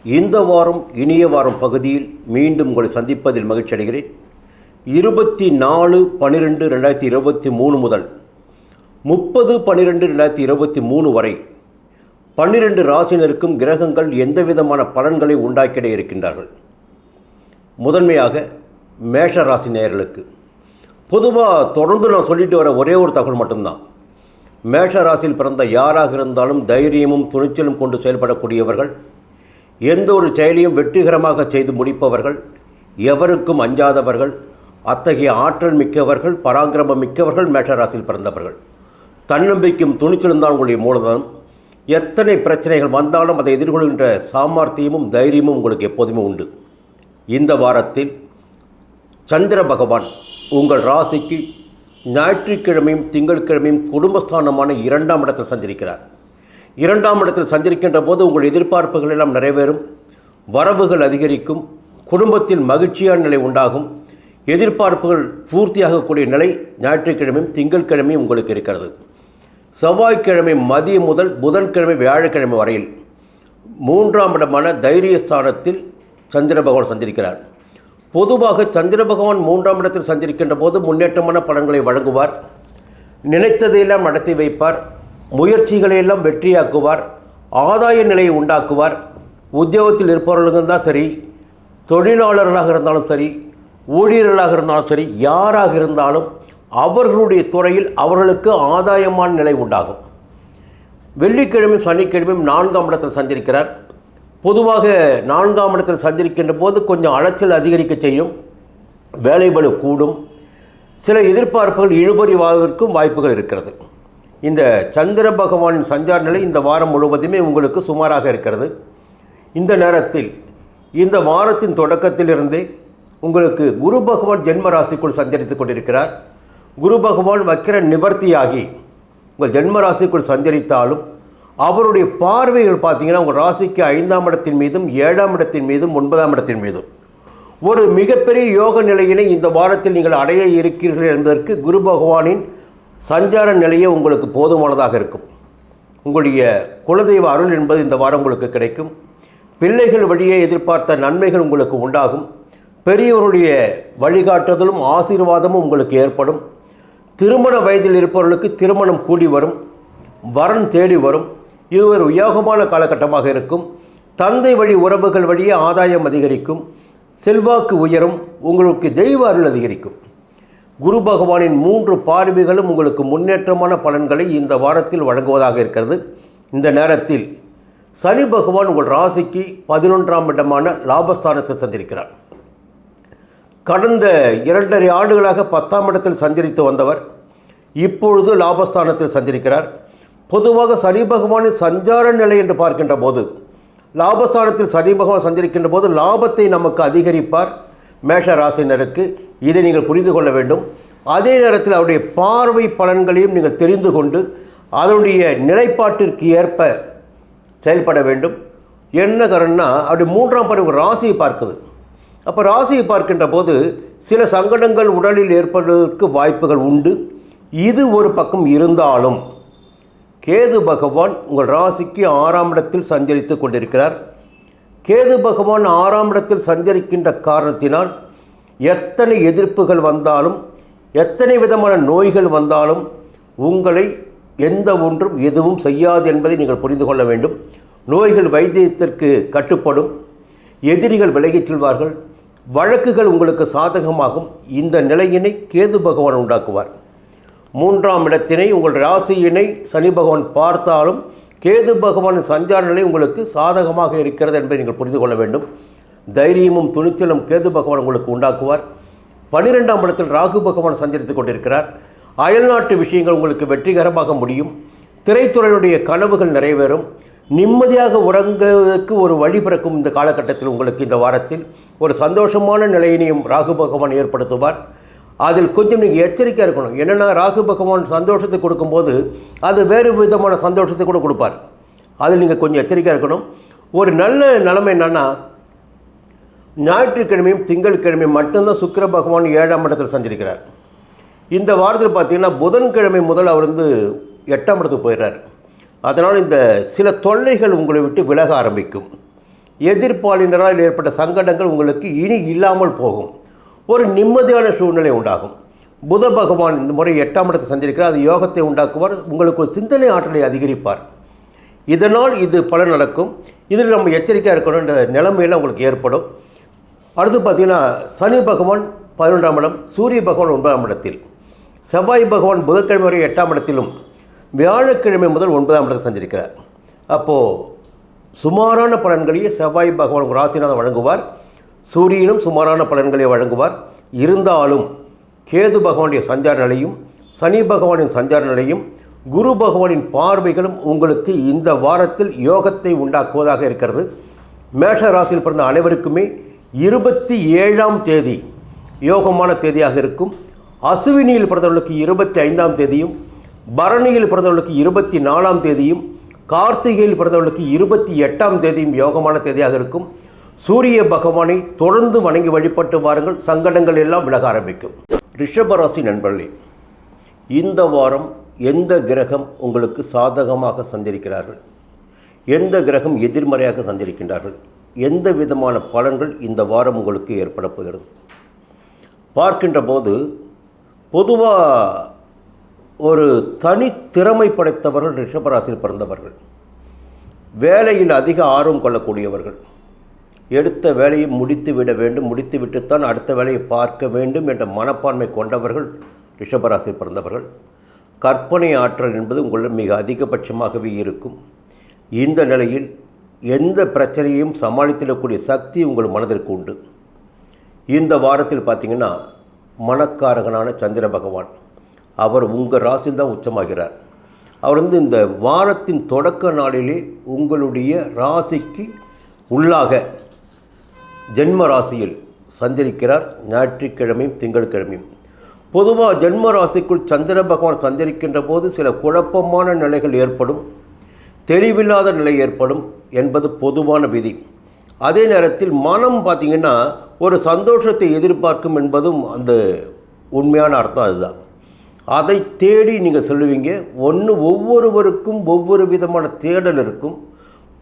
இந்த வாரம் இனிய வாரம் பகுதியில் மீண்டும் உங்களை சந்திப்பதில் மகிழ்ச்சி அடைகிறேன். 24/12/2023 முதல் 30/12/2023 வரை 12 ராசினருக்கும் கிரகங்கள் எந்தவிதமான பலன்களை உண்டாக்கிட இருக்கின்றார்கள். முதன்மையாக மேஷ ராசி நேயர்களுக்கு பொதுவாக தொடர்ந்து நான் சொல்லிட்டு வர ஒரே ஒரு தகவல் மட்டும்தான். மேஷ ராசியில் பிறந்த யாராக இருந்தாலும் தைரியமும் துணிச்சலும் கொண்டு செயல்படக்கூடியவர்கள், எந்த ஒரு செயலையும் வெற்றிகரமாக செய்து முடிப்பவர்கள், எவருக்கும் அஞ்சாதவர்கள், அத்தகைய ஆற்றல் மிக்கவர்கள், பராக்கிரமம் மிக்கவர்கள் மேஷராசியில் பிறந்தவர்கள். தன்னம்பிக்கையும் துணிச்சலும் தான் உங்களுடைய மூலதனம். எத்தனை பிரச்சனைகள் வந்தாலும் அதை எதிர்கொள்கின்ற சாமர்த்தியமும் தைரியமும் உங்களுக்கு எப்போதுமே உண்டு. இந்த வாரத்தில் சந்திர பகவான் உங்கள் ராசிக்கு ஞாயிற்றுக்கிழமையும் திங்கட்கிழமையும் குடும்பஸ்தானமான 2ஆம் இடத்தில் சஞ்சரிக்கிறார். 2ஆம் இடத்தில் சஞ்சரிக்கின்ற போது உங்கள் எதிர்பார்ப்புகள் எல்லாம் நிறைவேறும், வரவுகள் அதிகரிக்கும், குடும்பத்தில் மகிழ்ச்சியான நிலை உண்டாகும், எதிர்பார்ப்புகள் பூர்த்தியாகக்கூடிய நிலை ஞாயிற்றுக்கிழமையும் திங்கட்கிழமையும் உங்களுக்கு இருக்கிறது. செவ்வாய்க்கிழமை மதியம் முதல் புதன்கிழமை வியாழக்கிழமை வரையில் 3ஆம் இடமான தைரியஸ்தானத்தில் சந்திர பகவான் சஞ்சரிக்கிறார். பொதுவாக சந்திர பகவான் 3ஆம் இடத்தில் சஞ்சரிக்கின்ற போது முன்னேற்றமான பலன்களை வழங்குவார், நினைத்ததையெல்லாம் நடத்தி வைப்பார், முயற்சிகளையெல்லாம் வெற்றியாக்குவார், ஆதாய நிலையை உண்டாக்குவார். உத்தியோகத்தில் இருப்பவர்களுக்கும் தான் சரி, தொழிலாளர்களாக இருந்தாலும் சரி, ஊழியர்களாக இருந்தாலும் சரி, யாராக இருந்தாலும் அவர்களுடைய துறையில் அவர்களுக்கு ஆதாயமான நிலை உண்டாகும். வெள்ளிக்கிழமையும் சனிக்கிழமையும் 4ஆம் இடத்தில் சஞ்சரிக்கிறார். பொதுவாக 4ஆம் இடத்தில் சஞ்சரிக்கின்ற போது கொஞ்சம் அலைச்சல் அதிகரிக்க செய்யும், வேலைபளு கூடும், சில எதிர்பார்ப்புகள் இழுபறிவாதற்கும் வாய்ப்புகள் இருக்கிறது. இந்த சந்திர பகவானின் சஞ்சார நிலை இந்த வாரம் முழுவதுமே உங்களுக்கு சுமாராக இருக்கிறது. இந்த நேரத்தில் இந்த வாரத்தின் தொடக்கத்திலிருந்தே உங்களுக்கு குரு பகவான் ஜென்ம ராசிக்குள் சஞ்சரித்து கொண்டிருக்கிறார். குரு பகவான் வக்கிர நிவர்த்தியாகி உங்கள் ஜென்ம ராசிக்குள் சஞ்சரித்தாலும் அவருடைய பார்வைகள் பார்த்தீங்கன்னா உங்கள் ராசிக்கு 5ஆம் இடத்தின் மீதும் 7ஆம் இடத்தின் மீதும் 9ஆம் இடத்தின் மீதும் ஒரு மிகப்பெரிய யோக நிலையினை இந்த வாரத்தில் நீங்கள் அடைய இருக்கிறீர்கள் என்பதற்கு குரு பகவானின் சஞ்சார நிலையே உங்களுக்கு போதுமானதாக இருக்கும். உங்களுடைய குலதெய்வ அருள் என்பது இந்த வாரம் உங்களுக்கு கிடைக்கும். பிள்ளைகள் வழியே எதிர்பார்த்த நன்மைகள் உங்களுக்கு உண்டாகும். பெரியவருடைய வழிகாட்டுதலும் ஆசீர்வாதமும் உங்களுக்கு ஏற்படும். திருமண வயதில் இருப்பவர்களுக்கு திருமணம் கூடி வரும், வரன் தேடி வரும். இது ஒரு யோகமான காலகட்டமாக இருக்கும். தந்தை வழி உறவுகள் வழியே ஆதாயம் அதிகரிக்கும், செல்வாக்கு உயரும், உங்களுக்கு தெய்வ அருள் அதிகரிக்கும். குரு பகவானின் 3 பார்வைகளும் உங்களுக்கு முன்னேற்றமான பலன்களை இந்த வாரத்தில் வழங்குவதாக இருக்கிறது. இந்த நேரத்தில் சனி பகவான் உங்கள் ராசிக்கு 11ஆம் இடமான லாபஸ்தானத்தை சந்திருக்கிறார். கடந்த 2.5 ஆண்டுகளாக 10ஆம் இடத்தில் சஞ்சரித்து வந்தவர் இப்பொழுது லாபஸ்தானத்தில் சஞ்சரிக்கிறார். பொதுவாக சனி பகவானின் சஞ்சார நிலை என்று பார்க்கின்ற போது, லாபஸ்தானத்தில் சனி பகவான் சஞ்சரிக்கின்ற போது லாபத்தை நமக்கு அதிகரிப்பார் மேஷ ராசினருக்கு. இதை நீங்கள் புரிந்து கொள்ள வேண்டும். அதே நேரத்தில் அவருடைய பார்வை பலன்களையும் நீங்கள் தெரிந்து கொண்டு அதனுடைய நிலைப்பாட்டிற்கு ஏற்ப செயல்பட வேண்டும். என்ன காரணம்னா அவருடைய 3ஆம் பார்வை ராசியை பார்க்குது. அப்போ ராசியை பார்க்கின்ற போது சில சங்கடங்கள் உடலில் ஏற்படுவதற்கு வாய்ப்புகள் உண்டு. இது ஒரு பக்கம் இருந்தாலும் கேது பகவான் உங்கள் ராசிக்கு 6ஆம் இடத்தில் சஞ்சரித்து கொண்டிருக்கிறார். கேது பகவான் 6ஆம் இடத்தில் சஞ்சரிக்கின்ற காரணத்தினால் எத்தனை எதிர்ப்புகள் வந்தாலும், எத்தனை விதமான நோய்கள் வந்தாலும் உங்களை எந்த ஒன்றும் எதுவும் செய்யாது என்பதை நீங்கள் புரிந்து கொள்ள வேண்டும். நோய்கள் வைத்தியத்திற்கு கட்டுப்படும், எதிரிகள் விலகிச் செல்வார்கள், வழக்குகள் உங்களுக்கு சாதகமாகும். இந்த நிலையினை கேது பகவான் உண்டாக்குவார். 3ஆம் இடத்தினை உங்கள் ராசியினை சனி பகவான் பார்த்தாலும் கேது பகவானின் சஞ்சார நிலை உங்களுக்கு சாதகமாக இருக்கிறது என்பதை நீங்கள் புரிந்து கொள்ள வேண்டும். தைரியமும் துணிச்சலும் கேது பகவான் உங்களுக்கு உண்டாக்குவார். 12ஆம் இடத்தில் ராகு பகவான் சஞ்சரித்து கொண்டிருக்கிறார். அயல்நாட்டு விஷயங்கள் உங்களுக்கு வெற்றிகரமாக முடியும். திரைத்துறையினுடைய கனவுகள் நிறைவேறும். நிம்மதியாக உறங்குவதற்கு ஒரு வழி பிறக்கும். இந்த காலகட்டத்தில் உங்களுக்கு இந்த வாரத்தில் ஒரு சந்தோஷமான நிலையினையும் ராகு பகவான் ஏற்படுத்துவார். அதில் கொஞ்சம் நீங்கள் எச்சரிக்கையாக இருக்கணும். என்னென்னா ராகு பகவான் சந்தோஷத்தை கொடுக்கும்போது அது வேறு விதமான சந்தோஷத்தை கூட கொடுப்பார். அதில் நீங்கள் கொஞ்சம் எச்சரிக்கையாக இருக்கணும். ஒரு நல்ல நிலைமை என்னென்னா, ஞாயிற்றுக்கிழமையும் திங்கட்கிழமையும் மட்டும்தான் சுக்கிர பகவான் 7ஆம் இடத்தில் சஞ்சரிக்கிறார். இந்த வாரத்தில் பார்த்திங்கன்னா புதன்கிழமை முதல் அவர் 8ஆம் இடத்துக்கு போயிடுறார். அதனால் இந்த சில தொல்லைகள் உங்களை விட்டு விலக ஆரம்பிக்கும். எதிர்ப்பாளினரால் ஏற்பட்ட சங்கடங்கள் உங்களுக்கு இனி இல்லாமல் போகும். ஒரு நிம்மதியான சூழ்நிலை உண்டாகும். புத பகவான் இந்த முறை 8ஆம் இடத்தை சஞ்சரிக்கிறார். அது யோகத்தை உண்டாக்குவார். உங்களுக்கு ஒரு சிந்தனை ஆற்றலை அதிகரிப்பார். இதனால் இது பலன் நடக்கும். இதில் நம்ம எச்சரிக்கையாக இருக்கணுன்ற நிலைமையில் உங்களுக்கு ஏற்படும். அடுத்து பார்த்திங்கன்னா சனி பகவான் 11ஆம் இடம், சூரிய பகவான் 9ஆம் இடத்தில், செவ்வாய் பகவான் புதன்கிழமை வரை 8ஆம் இடத்திலும், வியாழக்கிழமை முதல் 9ஆம் இடத்தை சஞ்சரிக்கிறார். அப்போது சுமாரான பலன்களையே செவ்வாய் பகவான் ராசிநாதன் வழங்குவார். சூரியனும் சுமாரான பலன்களை வழங்குவார். இருந்தாலும் கேது பகவானுடைய சஞ்சார நிலையும், சனி பகவானின் சஞ்சார நிலையும், குரு பகவானின் பார்வைகளும் உங்களுக்கு இந்த வாரத்தில் யோகத்தை உண்டாக்குவதாக இருக்கிறது. மேஷ ராசியில் பிறந்த அனைவருக்குமே 27ஆம் தேதி யோகமான தேதியாக இருக்கும். அசுவினியில் பிறந்தவர்களுக்கு 25ஆம் தேதியும், பரணியில் பிறந்தவர்களுக்கு 24ஆம் தேதியும், கார்த்திகையில் பிறந்தவர்களுக்கு 28ஆம் தேதியும் யோகமான தேதியாக இருக்கும். சூரிய பகவானை தொடர்ந்து வணங்கி வழிபட்டு வாருங்கள். சங்கடங்கள் எல்லாம் விலக ஆரம்பிக்கும். ரிஷபராசி நண்பர்களே, இந்த வாரம் எந்த கிரகம் உங்களுக்கு சாதகமாக சஞ்சரிக்கிறார்கள், எந்த கிரகம் எதிர்மறையாக சஞ்சரிக்கின்றார்கள், எந்த விதமான பலன்கள் இந்த வாரம் உங்களுக்கு ஏற்பட போகிறது பார்க்கின்ற போது, பொதுவாக ஒரு தனித்திறமை படைத்தவர்கள் ரிஷபராசியில் பிறந்தவர்கள். வேலையில் அதிக ஆர்வம் கொள்ளக்கூடியவர்கள். எடுத்த வேலையை முடித்து விட வேண்டும், முடித்து விட்டுத்தான் அடுத்த வேலையை பார்க்க வேண்டும் என்ற மனப்பான்மை கொண்டவர்கள் ரிஷபராசியில் பிறந்தவர்கள். கற்பனை ஆற்றல் என்பது உங்களிடம் மிக அதிகபட்சமாகவே இருக்கும். இந்த நிலையில் எந்த பிரச்சனையும் சமாளித்திடக்கூடிய சக்தி உங்கள் மனதிற்கு உண்டு. இந்த வாரத்தில் பார்த்திங்கன்னா மனக்காரகனான சந்திர பகவான் அவர் உங்கள் ராசியில் தான் உச்சமாகிறார். அவர் இந்த வாரத்தின் தொடக்க நாளிலே உங்களுடைய ராசிக்கு உள்ளாக ஜென்ம ராசியில் சஞ்சரிக்கிறார். ஞாயிற்றுக்கிழமையும் திங்கட்கிழமையும். பொதுவாக ஜென்ம ராசிக்குள் சந்திர பகவான் சஞ்சரிக்கின்ற போது சில குழப்பமான நிலைகள் ஏற்படும், தெளிவில்லாத நிலை ஏற்படும் என்பது பொதுவான விதி. அதே நேரத்தில் மனம் பார்த்திங்கன்னா ஒரு சந்தோஷத்தை எதிர்பார்க்கும் என்பதும் அந்த உண்மையான அர்த்தம் அதுதான். அதை தேடி நீங்கள் சொல்லுவீங்க. ஒவ்வொருவருக்கும் ஒவ்வொரு விதமான தேடல் இருக்கும்.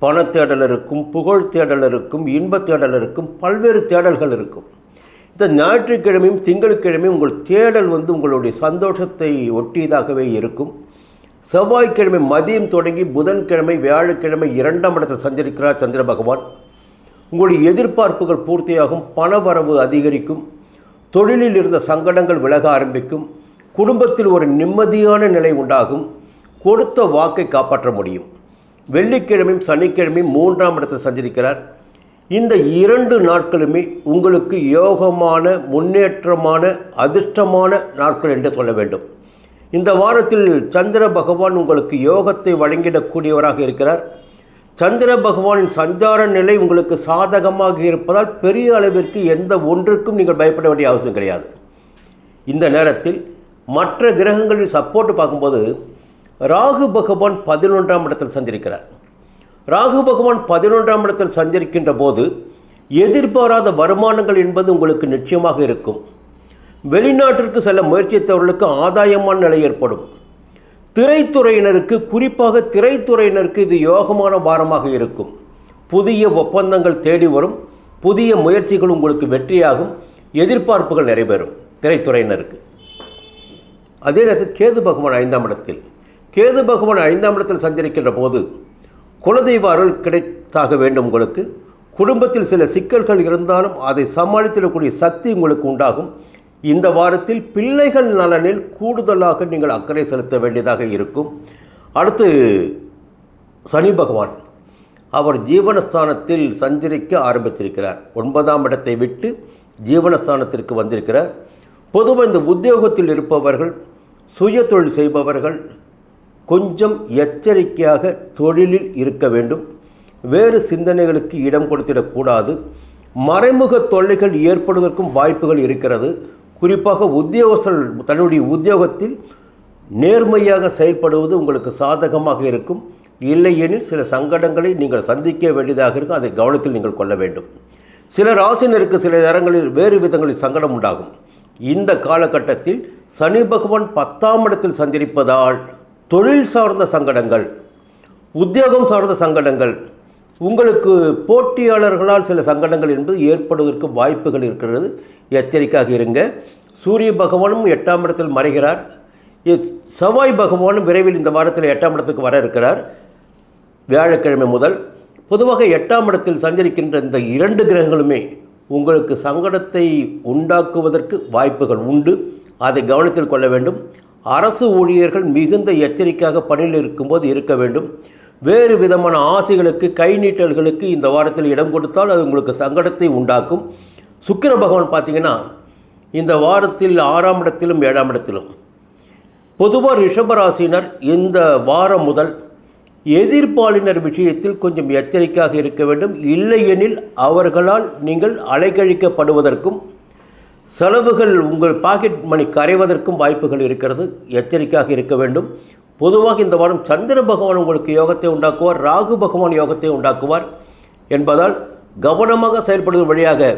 பண தேடல் இருக்கும், புகழ் தேடல் இருக்கும், இன்ப தேடல் இருக்கும், பல்வேறு தேடல்கள் இருக்கும். இந்த ஞாயிற்றுக்கிழமையும் திங்கட்கிழமையும் உங்கள் தேடல் உங்களுடைய சந்தோஷத்தை ஒட்டியதாகவே இருக்கும். செவ்வாய்க்கிழமை மதியம் தொடங்கி புதன்கிழமை வியாழக்கிழமை 2ஆம் இடத்தில் சஞ்சரிக்கிறார் சந்திர பகவான். உங்களுடைய எதிர்பார்ப்புகள் பூர்த்தியாகும், பணவரவு அதிகரிக்கும், தொழிலில் இருந்த சங்கடங்கள் விலக ஆரம்பிக்கும், குடும்பத்தில் ஒரு நிம்மதியான நிலை உண்டாகும், கொடுத்த வாக்கை காப்பாற்ற முடியும். வெள்ளிக்கிழமையும் சனிக்கிழமையும் 3ஆம் இடத்தில் சஞ்சரிக்கிறார். இந்த 2 நாட்களுமே உங்களுக்கு யோகமான, முன்னேற்றமான, அதிர்ஷ்டமான நாட்கள் என்று சொல்ல வேண்டும். இந்த வாரத்தில் சந்திர பகவான் உங்களுக்கு யோகத்தை வழங்கிடக்கூடியவராக இருக்கிறார். சந்திர பகவானின் சஞ்சார நிலை உங்களுக்கு சாதகமாக இருப்பதால் பெரிய அளவிற்கு எந்த ஒன்றுக்கும் நீங்கள் பயப்பட வேண்டிய அவசியம் கிடையாது. இந்த நேரத்தில் மற்ற கிரகங்களின் சப்போர்ட் பார்க்கும்போது ராகு பகவான் 11ஆம் இடத்தில் சஞ்சரிக்கிறார். ராகு பகவான் 11ஆம் இடத்தில் சஞ்சரிக்கின்ற போது எதிர்பாராத வருமானங்கள் என்பது உங்களுக்கு நிச்சயமாக இருக்கும். வெளிநாட்டிற்கு செல்ல முயற்சித்தவர்களுக்கு ஆதாயமான நிலை ஏற்படும். திரைத்துறையினருக்கு, குறிப்பாக திரைத்துறையினருக்கு இது யோகமான வாரமாக இருக்கும். புதிய ஒப்பந்தங்கள் தேடி வரும், புதிய முயற்சிகள் உங்களுக்கு வெற்றியாகும், எதிர்பார்ப்புகள் நிறைவேறும் திரைத்துறையினருக்கு. அதே நேரத்தில் கேது பகவான் 5ஆம் இடத்தில், கேது பகவான் 5ஆம் இடத்தில் சஞ்சரிக்கின்ற போது குலதெய்வ அருள் கிடைத்தாக வேண்டும். உங்களுக்கு குடும்பத்தில் சில சிக்கல்கள் இருந்தாலும் அதை சமாளித்திடக்கூடிய சக்தி உங்களுக்கு உண்டாகும். இந்த வாரத்தில் பிள்ளைகள் நலனில் கூடுதலாக நீங்கள் அக்கறை செலுத்த வேண்டியதாக இருக்கும். அடுத்து சனி பகவான் அவர் ஜீவனஸ்தானத்தில் சஞ்சரிக்க ஆரம்பித்திருக்கிறார். 9ஆம் இடத்தை விட்டு ஜீவனஸ்தானத்திற்கு வந்திருக்கிறார். பொதுவாக இந்த உத்தியோகத்தில் இருப்பவர்கள், சுய தொழில் செய்பவர்கள் கொஞ்சம் எச்சரிக்கையாக தொழிலில் இருக்க வேண்டும். வேறு சிந்தனைகளுக்கு இடம் கொடுத்திடக்கூடாது. மறைமுக தொல்லைகள் ஏற்படுவதற்கும் வாய்ப்புகள் இருக்கிறது. குறிப்பாக உத்தியோகஸ்தர்கள் தன்னுடைய உத்தியோகத்தில் நேர்மையாக செயல்படுவது உங்களுக்கு சாதகமாக இருக்கும். இல்லையெனில் சில சங்கடங்களை நீங்கள் சந்திக்க வேண்டியதாக இருக்கும். அதை கவனத்தில் நீங்கள் கொள்ள வேண்டும். சில ராசினருக்கு சில நேரங்களில் வேறு விதங்களில் சங்கடம் உண்டாகும். இந்த காலகட்டத்தில் சனி பகவான் 10ஆம் இடத்தில் சஞ்சரிப்பதால் தொழில் சார்ந்த சங்கடங்கள், உத்தியோகம் சார்ந்த சங்கடங்கள், உங்களுக்கு போட்டியாளர்களால் சில சங்கடங்கள் என்பது ஏற்படுவதற்கு வாய்ப்புகள் இருக்கிறது. எச்சரிக்கையாக இருங்க. சூரிய பகவானும் 8ஆம் இடத்தில் மறைகிறார். செவ்வாய் பகவானும் விரைவில் இந்த வாரத்தில் 8ஆம் இடத்துக்கு வர இருக்கிறார். வியாழக்கிழமை முதல் பொதுவாக 8ஆம் இடத்தில் சஞ்சரிக்கின்ற இந்த 2 கிரகங்களுமே உங்களுக்கு சங்கடத்தை உண்டாக்குவதற்கு வாய்ப்புகள் உண்டு. அதை கவனத்தில் கொள்ள வேண்டும். அரசு ஊழியர்கள் மிகுந்த எச்சரிக்கையாக பணியில் இருக்கும்போது இருக்க வேண்டும். வேறு விதமான ஆசைகளுக்கு, கை நீட்டல்களுக்கு இந்த வாரத்தில் இடம் கொடுத்தால் அது உங்களுக்கு சங்கடத்தை உண்டாக்கும். சுக்கிர பகவான் பார்த்திங்கன்னா இந்த வாரத்தில் 6ஆம் இடத்திலும் 7ஆம் இடத்திலும். பொதுவாக ரிஷபராசினர் இந்த வாரம் முதல் எதிர்ப்பாளினர் விஷயத்தில் கொஞ்சம் எச்சரிக்கையாக இருக்க வேண்டும். இல்லையெனில் அவர்களால் நீங்கள் அலைக்கழிக்கப்படுவதற்கும் செலவுகள் உங்கள் பாக்கெட் மணி கரைவதற்கும் வாய்ப்புகள் இருக்கிறது. எச்சரிக்கையாக இருக்க வேண்டும். பொதுவாக இந்த வாரம் சந்திர பகவான் உங்களுக்கு யோகத்தை உண்டாக்குவார், ராகு பகவான் யோகத்தை உண்டாக்குவார் என்பதால் கவனமாக செயல்படுவதன் வழியாக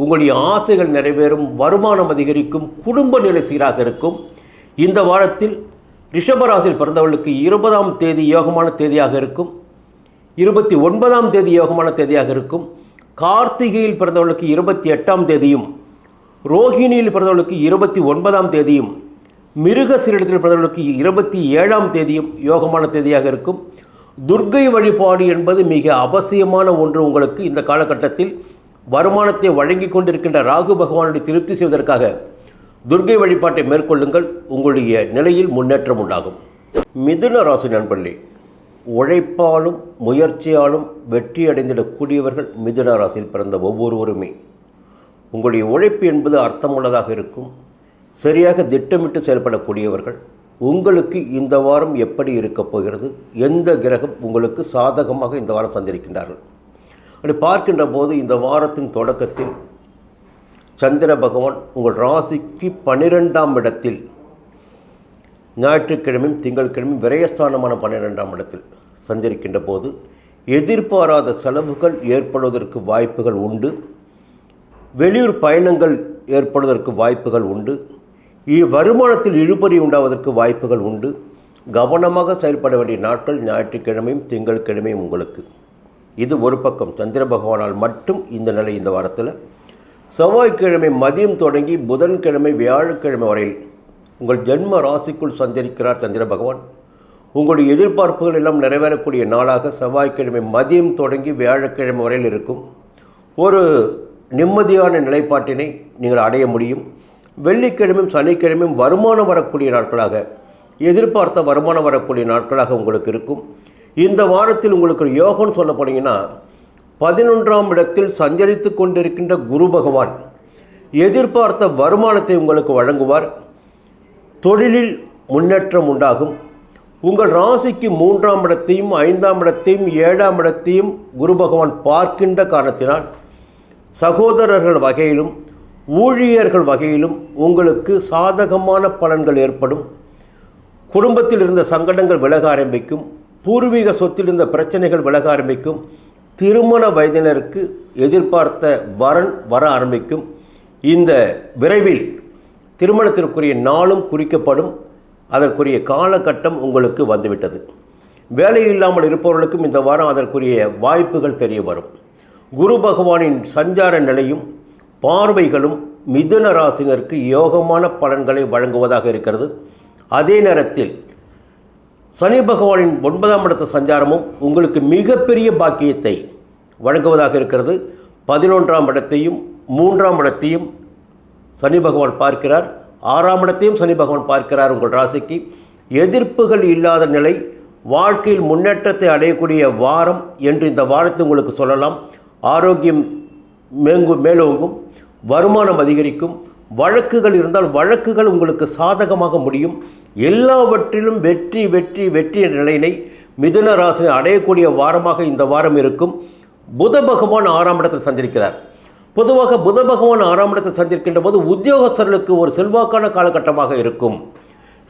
உங்களுடைய ஆசைகள் நிறைவேறும், வருமானம் அதிகரிக்கும், குடும்ப நிலை சீராக இருக்கும். இந்த வாரத்தில் ரிஷபராசியில் பிறந்தவர்களுக்கு 20ஆம் தேதி யோகமான தேதியாக இருக்கும். 29ஆம் தேதி யோகமான தேதியாக இருக்கும். கார்த்திகையில் பிறந்தவர்களுக்கு 28ஆம் தேதியும், ரோஹிணியில் பிறந்தவர்களுக்கு 29ஆம் தேதியும், மிருகசீரிடத்தில் பிறந்தவர்களுக்கு 27ஆம் தேதியும் யோகமான தேதியாக இருக்கும். துர்க்கை வழிபாடு என்பது மிக அவசியமான ஒன்று. உங்களுக்கு இந்த காலகட்டத்தில் வருமானத்தை வழங்கி கொண்டிருக்கின்ற ராகு பகவானுடைய திருப்தி செய்வதற்காக துர்க்கை வழிபாட்டை மேற்கொள்ளுங்கள். உங்களுடைய நிலையில் முன்னேற்றம் உண்டாகும். மிதுன ராசி நண்பர்களே, உழைப்பாலும் முயற்சியாலும் வெற்றி அடைந்திடக்கூடியவர்கள் மிதுன ராசியில் பிறந்த ஒவ்வொருவருமே. உங்களுடைய உழைப்பு என்பது அர்த்தமுள்ளதாக இருக்கும். சரியாக திட்டமிட்டு செயல்படக்கூடியவர்கள். உங்களுக்கு இந்த வாரம் எப்படி இருக்கப் போகிறது, எந்த கிரகம் உங்களுக்கு சாதகமாக இந்த வாரம் சஞ்சரிக்கின்றார்கள் அப்படி பார்க்கின்ற போது இந்த வாரத்தின் தொடக்கத்தில் சந்திர பகவான் உங்கள் ராசிக்கு 12ஆம் இடத்தில், ஞாயிற்றுக்கிழமையும் திங்கட்கிழமையும் விரயஸ்தானமான 12ஆம் இடத்தில் சஞ்சரிக்கின்ற போது எதிர்பாராத செலவுகள் ஏற்படுவதற்கு வாய்ப்புகள் உண்டு. வெளியூர் பயணங்கள் ஏற்படுவதற்கு வாய்ப்புகள் உண்டு. வருமானத்தில் இழுபறி உண்டாவதற்கு வாய்ப்புகள் உண்டு. கவனமாக செயல்பட வேண்டிய நாட்கள் ஞாயிற்றுக்கிழமையும் திங்கட்கிழமையும் உங்களுக்கு. இது ஒரு பக்கம். சந்திர பகவானால் மட்டும் இந்த நிலை இந்த வாரத்தில். செவ்வாய்க்கிழமை மதியம் தொடங்கி புதன்கிழமை வியாழக்கிழமை வரையில் உங்கள் ஜென்ம ராசிக்குள் சஞ்சரிக்கிறார் சந்திர பகவான். உங்களுடைய எதிர்பார்ப்புகள் எல்லாம் நிறைவேறக்கூடிய நாளாக செவ்வாய்க்கிழமை மதியம் தொடங்கி வியாழக்கிழமை வரையில் இருக்கும். ஒரு நிம்மதியான நிலைப்பாட்டினை நீங்கள் அடைய முடியும். வெள்ளிக்கிழமையும் சனிக்கிழமையும் வருமானம் வரக்கூடிய நாட்களாக, எதிர்பார்த்த வருமானம் வரக்கூடிய நாட்களாக உங்களுக்கு இருக்கும். இந்த வாரத்தில் உங்களுக்கு ஒரு யோகம்னு சொல்ல போனீங்கன்னா 11ஆம் இடத்தில் சஞ்சரித்து கொண்டிருக்கின்ற குரு பகவான் எதிர்பார்த்த வருமானத்தை உங்களுக்கு வழங்குவார். தொழிலில் முன்னேற்றம் உண்டாகும். உங்கள் ராசிக்கு 3ஆம் இடத்தையும் 5ஆம் இடத்தையும் 7ஆம் இடத்தையும் குரு பகவான் பார்க்கின்ற காரணத்தினால் சகோதரர்கள் வகையிலும் ஊழியர்கள் வகையிலும் உங்களுக்கு சாதகமான பலன்கள் ஏற்படும். குடும்பத்தில் இருந்த சங்கடங்கள் விலக ஆரம்பிக்கும். பூர்வீக சொத்தில் இருந்த பிரச்சனைகள் விலக ஆரம்பிக்கும். திருமண வயதினருக்கு எதிர்பார்த்த வரன் வர ஆரம்பிக்கும். இந்த விரைவில் திருமணத்திற்குரிய நாளும் குறிக்கப்படும். அதற்குரிய காலகட்டம் உங்களுக்கு வந்துவிட்டது. வேலை இல்லாமல் இருப்பவர்களுக்கும் இந்த வாரம் அதற்குரிய வாய்ப்புகள் தெரிய வரும். குரு பகவானின் சஞ்சார நிலையும் பார்வைகளும் மிதுன ராசினருக்கு யோகமான பலன்களை வழங்குவதாக இருக்கிறது. அதே நேரத்தில் சனி பகவானின் 9ஆம் இடத்த சஞ்சாரமும் உங்களுக்கு மிகப்பெரிய பாக்கியத்தை வழங்குவதாக இருக்கிறது. 11ஆம் இடத்தையும் 3ஆம் இடத்தையும் சனி பகவான் பார்க்கிறார். 6ஆம் இடத்தையும் சனி பகவான் பார்க்கிறார். உங்கள் ராசிக்கு எதிர்ப்புகள் இல்லாத நிலை, வாழ்க்கையில் முன்னேற்றத்தை அடையக்கூடிய வாரம் என்று இந்த வாரத்தை உங்களுக்கு சொல்லலாம். ஆரோக்கியம் மேலோங்கும், வருமானம் அதிகரிக்கும். வழக்குகள் இருந்தால் வழக்குகள் உங்களுக்கு சாதகமாக முடியும். எல்லாவற்றிலும் வெற்றி வெற்றி வெற்றி என்ற நிலையினை மிதுன ராசி அடையக்கூடிய வாரமாக இந்த வாரம் இருக்கும். புத பகவான் 6ஆம் இடத்தில் சஞ்சரிக்கிறார். பொதுவாக புத பகவான் 6ஆம் இடத்தில் சஞ்சரிக்கின்ற போது உத்தியோகஸ்தர்களுக்கு ஒரு செல்வாக்கான காலகட்டமாக இருக்கும்.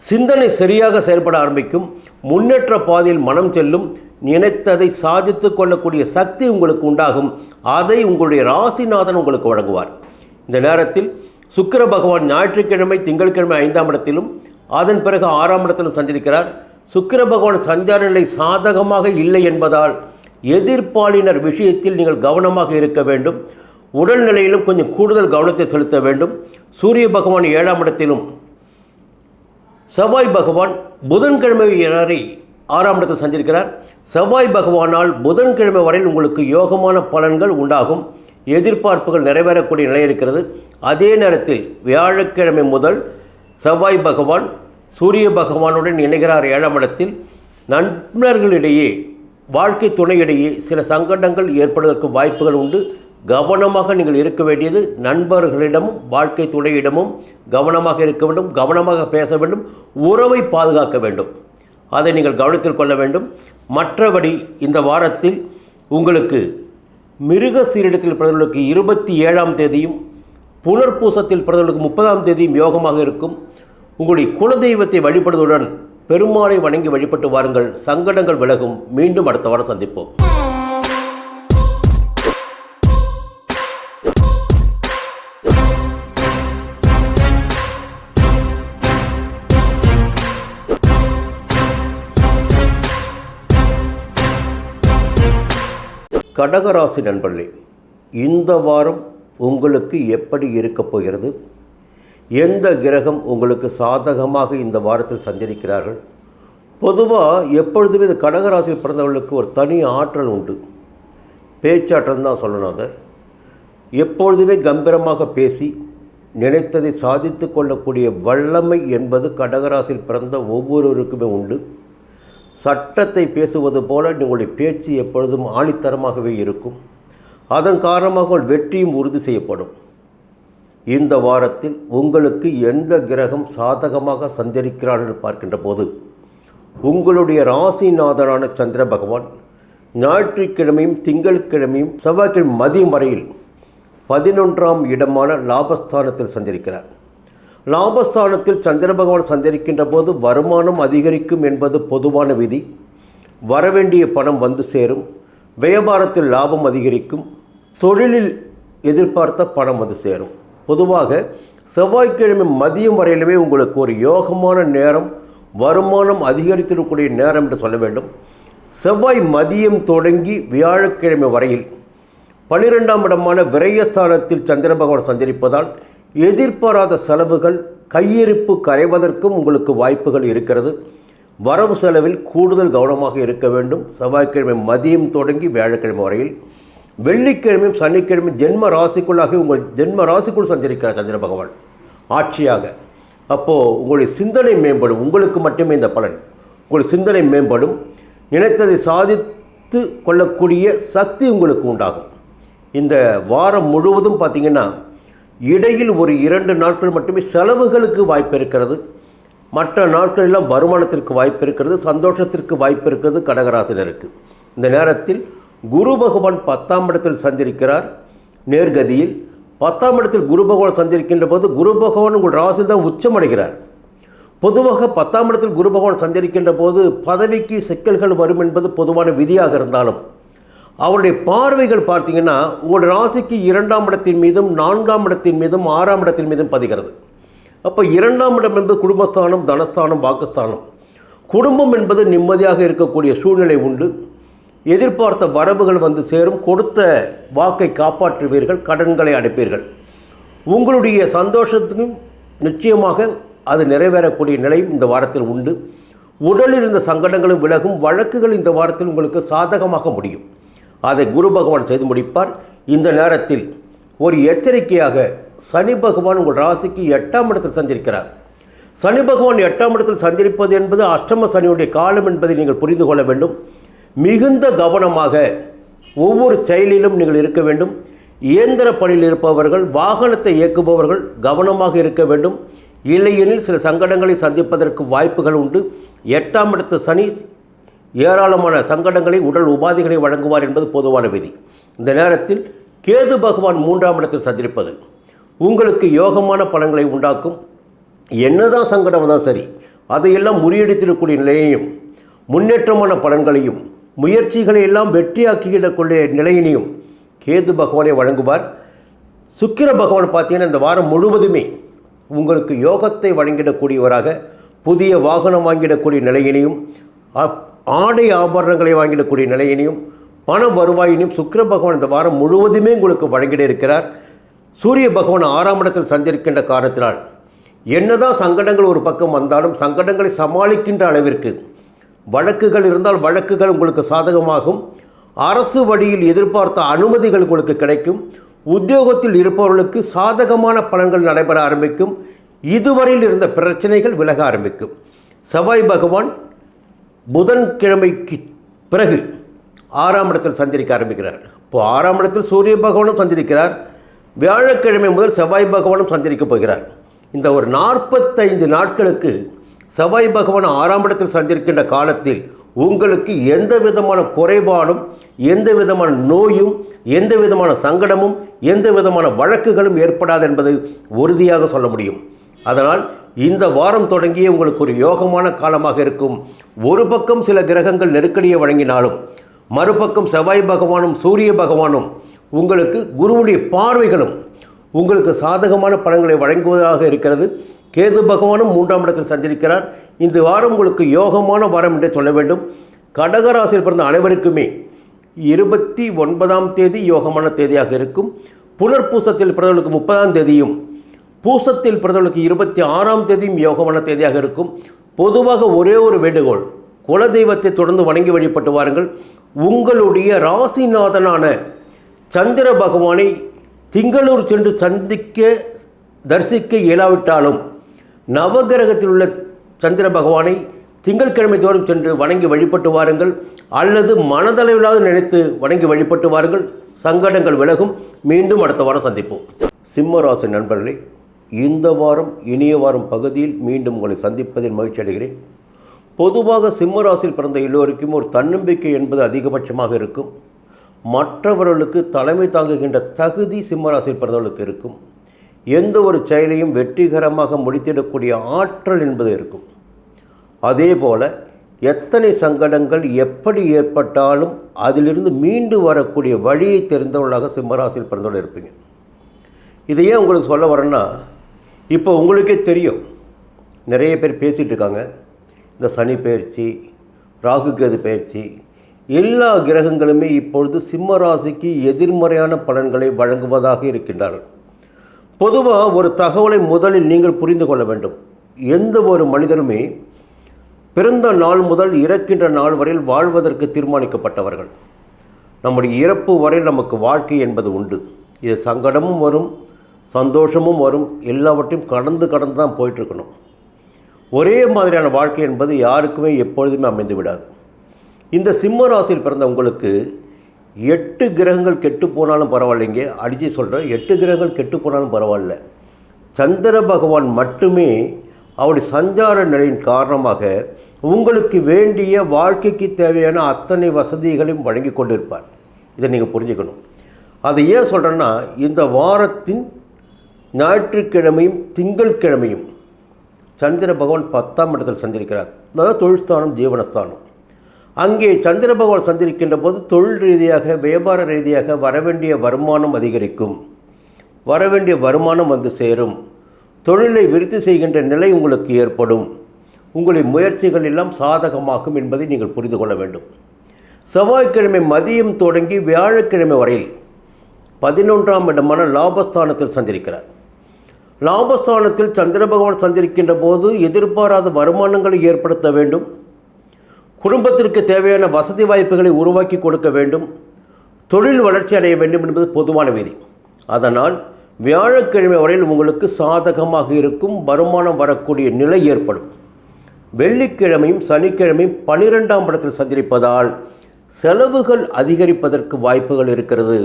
சிந்தனை சரியாக செயல்பட ஆரம்பிக்கும். முன்னேற்ற பாதையில் மனம் செல்லும். நினைத்ததை சாதித்து கொள்ளக்கூடிய சக்தி உங்களுக்கு உண்டாகும். அதை உங்களுடைய ராசிநாதன் உங்களுக்கு வழங்குவார். இந்த நேரத்தில் சுக்கிர பகவான் ஞாயிற்றுக்கிழமை திங்கட்கிழமை 5ஆம் இடத்திலும் அதன் பிறகு 6ஆம் இடத்திலும் சஞ்சரிக்கிறார். சுக்கிர பகவான் சஞ்சார நிலை சாதகமாக இல்லை என்பதால் எதிர்ப்பாளினர் விஷயத்தில் நீங்கள் கவனமாக இருக்க வேண்டும். உடல்நிலையிலும் கொஞ்சம் கூடுதல் கவனத்தை செலுத்த வேண்டும். சூரிய பகவான் 7ஆம் இடத்திலும் செவ்வாய் பகவான் புதன்கிழமை வரை 6ஆம் இடத்தில் சஞ்சரிக்கிறார். செவ்வாய் பகவானால் புதன்கிழமை வரையில் உங்களுக்கு யோகமான பலன்கள் உண்டாகும். எதிர்பார்ப்புகள் நிறைவேறக்கூடிய நிலை இருக்கிறது. அதே நேரத்தில் வியாழக்கிழமை முதல் செவ்வாய் பகவான் சூரிய பகவானுடன் இணைகிறார் 7ஆம் இடத்தில். நண்பர்களிடையே வாழ்க்கை துணையிடையே சில சங்கடங்கள் ஏற்படுவதற்கு வாய்ப்புகள் உண்டு. கவனமாக நீங்கள் இருக்க வேண்டியது நண்பர்களிடமும் வாழ்க்கை துணையிடமும் கவனமாக இருக்க வேண்டும். கவனமாக பேச வேண்டும். உறவை பாதுகாக்க வேண்டும். அதை நீங்கள் கவனத்தில் கொள்ள வேண்டும். மற்றபடி இந்த வாரத்தில் உங்களுக்கு மிருகசீரிடத்தில் பிறந்தவர்களுக்கு 27ஆம் தேதியும் புனர்பூசத்தில் பிறந்தவர்களுக்கு 30ஆம் தேதியும் யோகமாக இருக்கும். உங்களுடைய குலதெய்வத்தை வழிபடுவதுடன் பெருமாளை வணங்கி வழிபட்டு வாருங்கள். சங்கடங்கள் விலகும். மீண்டும் அடுத்த வாரம் சந்திப்போம். கடகராசி நண்பர்களே, இந்த வாரம் உங்களுக்கு எப்படி இருக்கப் போகிறது? எந்த கிரகம் உங்களுக்கு சாதகமாக இந்த வாரத்தில் சஞ்சரிக்கிறார்கள்? பொதுவாக எப்பொழுதுமே இந்த கடகராசியில் பிறந்தவர்களுக்கு ஒரு தனி ஆற்றல் உண்டு. பேச்சாற்றல் தான் சொல்லணும். அதை எப்பொழுதுமே கம்பீரமாக பேசி நினைத்ததை சாதித்து கொள்ளக்கூடிய வல்லமை என்பது கடகராசியில் பிறந்த ஒவ்வொருவருக்குமே உண்டு. சட்டத்தை பேசுவது போல உங்களுடைய பேச்சு எப்பொழுதும் ஆணித்தரமாகவே இருக்கும். அதன் காரணமாக உங்கள் வெற்றியும் உறுதி செய்யப்படும். இந்த வாரத்தில் உங்களுக்கு எந்த கிரகம் சாதகமாக சஞ்சரிக்கிறார்கள் பார்க்கின்ற போது உங்களுடைய ராசிநாதனான சந்திர பகவான் ஞாயிற்றுக்கிழமையும் திங்கட்கிழமையும் செவ்வாய்க்கிழமை மதியம் வரையில் 11ஆம் இடமான லாபஸ்தானத்தில் சஞ்சரிக்கிறார். லாபஸ்தானத்தில் சந்திர பகவான் சஞ்சரிக்கின்ற போது வருமானம் அதிகரிக்கும் என்பது பொதுவான விதி. வரவேண்டிய பணம் வந்து சேரும். வியாபாரத்தில் லாபம் அதிகரிக்கும். தொழிலில் எதிர்பார்த்த பணம் வந்து சேரும். பொதுவாக செவ்வாய்க்கிழமை மதியம் வரையிலுமே உங்களுக்கு ஒரு யோகமான நேரம், வருமானம் அதிகரித்திருக்கக்கூடிய நேரம் என்று சொல்ல வேண்டும். செவ்வாய் மதியம் தொடங்கி வியாழக்கிழமை வரையில் 12ஆம் இடமான விரயஸ்தானத்தில் சந்திர பகவான் சஞ்சரிப்பதால் எதிர்பாராத செலவுகள், கையிருப்பு கரைவதற்கும் உங்களுக்கு வாய்ப்புகள் இருக்கிறது. வரவு செலவில் கூடுதல் கவனமாக இருக்க வேண்டும். செவ்வாய்க்கிழமை மதியம் தொடங்கி வியாழக்கிழமை வரையில். வெள்ளிக்கிழமையும் சனிக்கிழமை ஜென்ம ராசிக்குள்ளாக உங்கள் ஜென்ம ராசிக்குள் சஞ்சரிக்கிறார் சந்திர பகவான் ஆட்சியாக. அப்போது உங்களுடைய சிந்தனை மேம்படும். உங்களுக்கு மட்டுமே இந்த பலன். உங்களுடைய சிந்தனை மேம்படும். நினைத்ததை சாதித்து கொள்ளக்கூடிய சக்தி உங்களுக்கு உண்டாகும். இந்த வாரம் முழுவதும் பார்த்திங்கன்னா இடையில் ஒரு 2 நாட்கள் மட்டுமே செலவுகளுக்கு வாய்ப்பு இருக்கிறது. மற்ற நாட்களெல்லாம் வருமானத்திற்கு வாய்ப்பு இருக்கிறது. சந்தோஷத்திற்கு வாய்ப்பு இருக்கிறது கடகராசினருக்கு. இந்த நேரத்தில் குரு பகவான் 10ஆம் இடத்தில் சஞ்சரிக்கிறார். நேர்கதியில் 10ஆம் இடத்தில் குரு பகவான் சஞ்சரிக்கின்ற போது குரு பகவான் உங்கள் ராசியில் தான் உச்சமடைகிறார். பொதுவாக 10ஆம் இடத்தில் குரு பகவான் சஞ்சரிக்கின்ற போது பதவிக்கு சிக்கல்கள் வரும் என்பது பொதுவான விதியாக இருந்தாலும் அவருடைய பார்வைகள் பார்த்திங்கன்னா உங்களுடைய ராசிக்கு 2ஆம் இடத்தின் மீதும் 4ஆம் இடத்தின் மீதும் 6ஆம் இடத்தின் மீதும் பதிகிறது. அப்போ 2ஆம் இடம் என்பது குடும்பஸ்தானம், தனஸ்தானம், வாக்குஸ்தானம். குடும்பம் என்பது நிம்மதியாக இருக்கக்கூடிய சூழ்நிலை உண்டு. எதிர்பார்த்த வரவுகள் வந்து சேரும். கொடுத்த வாக்கை காப்பாற்றுவீர்கள். கடன்களை அடைப்பீர்கள். உங்களுடைய சந்தோஷத்துக்கும் நிச்சயமாக அது நிறைவேறக்கூடிய நிலையும் இந்த வாரத்தில் உண்டு. உடலில் இருந்த சங்கடங்களும் விலகும். வழக்குகள் இந்த வாரத்தில் உங்களுக்கு சாதகமாக முடியும். அதை குரு பகவான் செய்து முடிப்பார். இந்த நேரத்தில் ஒரு எச்சரிக்கையாக சனி பகவான் உங்கள் ராசிக்கு 8ஆம் இடத்தில் சஞ்சரிக்கிறார். சனி பகவான் 8ஆம் இடத்தில் சஞ்சரிப்பது என்பது அஷ்டம சனியுடைய காலம் என்பதை நீங்கள் புரிந்து கொள்ள வேண்டும். மிகுந்த கவனமாக ஒவ்வொரு செயலிலும் நீங்கள் இருக்க வேண்டும். இயந்திர பணியில் இருப்பவர்கள், வாகனத்தை இயக்குபவர்கள் கவனமாக இருக்க வேண்டும். இல்லையெனில் சில சங்கடங்களை சந்திப்பதற்கு வாய்ப்புகள் உண்டு. 8ஆம் இடத்து சனி ஏராளமான சங்கடங்களை, உடல் உபாதைகளை வழங்குவார் என்பது பொதுவான விதி. இந்த நேரத்தில் கேது பகவான் 3ஆம் இடத்தில் சஞ்சரிப்பது உங்களுக்கு யோகமான பலன்களை உண்டாக்கும். என்னதான் சங்கடம் வந்தால் சரி, அதையெல்லாம் முறியடித்திருக்கக்கூடிய நிலையையும், முன்னேற்றமான பலன்களையும், முயற்சிகளை எல்லாம் வெற்றியாக்கிடக்கூடிய நிலையினையும் கேது பகவானை வழங்குவார். சுக்கிர பகவான் பார்த்தீங்கன்னா இந்த வாரம் முழுவதுமே உங்களுக்கு யோகத்தை வழங்கிடக்கூடியவராக, புதிய வாகனம் வாங்கிடக்கூடிய நிலையினையும், ஆடை ஆபரணங்களை வாங்கிடக்கூடிய நிலையினையும், பண வருவாயினும் சுக்கிர பகவான் இந்த வாரம் முழுவதுமே உங்களுக்கு வழங்கிட இருக்கிறார். சூரிய பகவான் 6ஆம் இடத்தில் சஞ்சரிக்கின்ற காரணத்தினால் என்னதான் சங்கடங்கள் ஒரு பக்கம் வந்தாலும் சங்கடங்களை சமாளிக்கின்ற அளவிற்கு வழக்குகள் இருந்தால் வழக்குகள் உங்களுக்கு சாதகமாகும். அரசு வழியில் எதிர்பார்த்த அனுமதிகள் உங்களுக்கு கிடைக்கும். உத்தியோகத்தில் இருப்பவர்களுக்கு சாதகமான பலன்கள் நடைபெற ஆரம்பிக்கும். இதுவரையில் இருந்த பிரச்சனைகள் விலக ஆரம்பிக்கும். செவ்வாய் பகவான் புதன்கிழமைக்கு பிறகு 6ஆம் இடத்தில் சஞ்சரிக்க ஆரம்பிக்கிறார். இப்போது 6ஆம் இடத்தில் சூரிய பகவானும் சஞ்சரிக்கிறார். வியாழக்கிழமை முதல் செவ்வாய் பகவானும் சஞ்சரிக்கப் போகிறார். இந்த ஒரு 45 நாட்களுக்கு செவ்வாய் பகவான் 6ஆம் இடத்தில் சஞ்சரிக்கின்ற காலத்தில் உங்களுக்கு எந்த விதமான குறைபாடும், எந்த விதமான நோயும், எந்த விதமான சங்கடமும், எந்த விதமான வழக்குகளும் ஏற்படாது என்பது உறுதியாக சொல்ல முடியும். அதனால் இந்த வாரம் தொடங்கிய உங்களுக்கு ஒரு யோகமான காலமாக இருக்கும். ஒரு பக்கம் சில கிரகங்கள் நெருக்கடியை வழங்கினாலும் மறுபக்கம் செவ்வாய் பகவானும் சூரிய பகவானும் உங்களுக்கு குருவுடைய பார்வைகளும் உங்களுக்கு சாதகமான பலன்களை வழங்குவதாக இருக்கிறது. கேது பகவானும் 3ஆம் இடத்தில் சஞ்சரிக்கிறார். இந்த வாரம் உங்களுக்கு யோகமான வாரம் என்று சொல்ல வேண்டும். கடகராசியில் பிறந்த அனைவருக்குமே 29ஆம் தேதி யோகமான தேதியாக இருக்கும். புனர்பூசத்தில் பிறந்தவர்களுக்கு 30ஆம் தேதியும், பூசத்தில் பிறந்தவர்களுக்கு 26ஆம் தேதியும் யோகமான தேதியாக இருக்கும். பொதுவாக ஒரே ஒரு வேண்டுகோள், குலதெய்வத்தை தொடர்ந்து வணங்கி வழிபட்டு வாருங்கள். உங்களுடைய ராசிநாதனான சந்திர பகவானை திங்களூர் சென்று தரிசிக்க இயலாவிட்டாலும் நவகிரகத்தில் உள்ள சந்திர பகவானை திங்கட்கிழமை தோறும் சென்று வணங்கி வழிபட்டு வாருங்கள். அல்லது மனதளவிலாவது நினைத்து வணங்கி வழிபட்டு வாருங்கள். சங்கடங்கள் விலகும். மீண்டும் அடுத்த வாரம் சந்திப்போம். சிம்ம ராசி நண்பர்களே, இந்த வாரம் இனிய வாரம் பகுதியில் மீண்டும் உங்களை சந்திப்பதில் மகிழ்ச்சி அடைகிறேன். பொதுவாக சிம்ம ராசியில் பிறந்த எல்லோருக்கும் ஒரு தன்னம்பிக்கை என்பது அதிகபட்சமாக இருக்கும். மற்றவர்களுக்கு தலைமை தாங்குகின்ற தகுதி சிம்ம ராசியில் பிறந்தவர்களுக்கு இருக்கும். எந்த ஒரு செயலையும் வெற்றிகரமாக முடித்திடக்கூடிய ஆற்றல் என்பது இருக்கும். அதே போல் எத்தனை சங்கடங்கள் எப்படி ஏற்பட்டாலும் அதிலிருந்து மீண்டு வரக்கூடிய வழியை தெரிந்தவர்களாக சிம்மராசியில் பிறந்தவர்கள் இருப்பீங்க. இதையே உங்களுக்கு சொல்ல வரேன்னா, இப்போ உங்களுக்கே தெரியும், நிறைய பேர் பேசிகிட்டு இருக்காங்க, இந்த சனி பயிற்சி, ராகு கேது பயிற்சி, எல்லா கிரகங்களுமே இப்பொழுது சிம்ம ராசிக்கு எதிர்மறையான பலன்களை வழங்குவதாக இருக்கின்றார்கள். பொதுவாக ஒரு தகவலை முதலில் நீங்கள் புரிந்து கொள்ள வேண்டும். எந்த ஒரு மனிதனுமே பிறந்த நாள் முதல் இறக்கின்ற நாள் வரையில் வாழ்வதற்கு தீர்மானிக்கப்பட்டவர்கள். நம்முடைய இறப்பு வரை நமக்கு வாழ்க்கை என்பது உண்டு. இது சங்கடமும் வரும், சந்தோஷமும் வரும், எல்லாவற்றையும் கடந்து தான் போயிட்டுருக்கணும். ஒரே மாதிரியான வாழ்க்கை என்பது யாருக்குமே எப்பொழுதுமே அமைந்து விடாது. இந்த சிம்ம ராசியில் பிறந்த உங்களுக்கு 8 கிரகங்கள் கெட்டு போனாலும் பரவாயில்லைங்க, அடித்து சொல்கிறேன், 8 கிரகங்கள் கெட்டு போனாலும் பரவாயில்ல. சந்திர பகவான் மட்டுமே அவருடைய சஞ்சார நிலையின் காரணமாக உங்களுக்கு வேண்டிய வாழ்க்கைக்கு தேவையான அத்தனை வசதிகளையும் வழங்கி கொண்டிருப்பார். இதை நீங்கள் புரிஞ்சுக்கணும். அதை ஏன் சொல்கிறேன்னா, இந்த வாரத்தின் ஞாயிற்றுக்கிழமையும் திங்கட்கிழமையும் சந்திர பகவான் 10ஆம் இடத்தில் சஞ்சரிக்கிறார். அதாவது தொழில்ஸ்தானம், ஜீவனஸ்தானம். அங்கே சந்திர பகவான் சந்திரிக்கின்ற போது தொழில் ரீதியாக, வியாபார ரீதியாக வரவேண்டிய வருமானம் அதிகரிக்கும். வரவேண்டிய வருமானம் வந்து சேரும். தொழிலை விருத்தி செய்கின்ற நிலை உங்களுக்கு ஏற்படும். உங்களுடைய முயற்சிகள் எல்லாம் சாதகமாகும் என்பதை நீங்கள் புரிந்து கொள்ள வேண்டும். செவ்வாய்க்கிழமை மதியம் தொடங்கி வியாழக்கிழமை வரையில் 11ஆம் இடமான லாபஸ்தானத்தில் சஞ்சரிக்கிறார். லாபஸ்தானத்தில் சந்திர பகவான் சஞ்சரிக்கின்ற போது எதிர்பாராத வருமானங்களை ஏற்படுத்த வேண்டும். குடும்பத்திற்கு தேவையான வசதி வாய்ப்புகளை உருவாக்கி கொடுக்க வேண்டும். தொழில் வளர்ச்சி அடைய வேண்டும் என்பது பொதுவான விதி. அதனால் வியாழக்கிழமை வரையில் உங்களுக்கு சாதகமாக இருக்கும். வருமானம் வரக்கூடிய நிலை ஏற்படும். வெள்ளிக்கிழமையும் சனிக்கிழமையும் 12ஆம் இடத்தில் சஞ்சரிப்பதால் செலவுகள் அதிகரிப்பதற்கு வாய்ப்புகள் இருக்கிறது.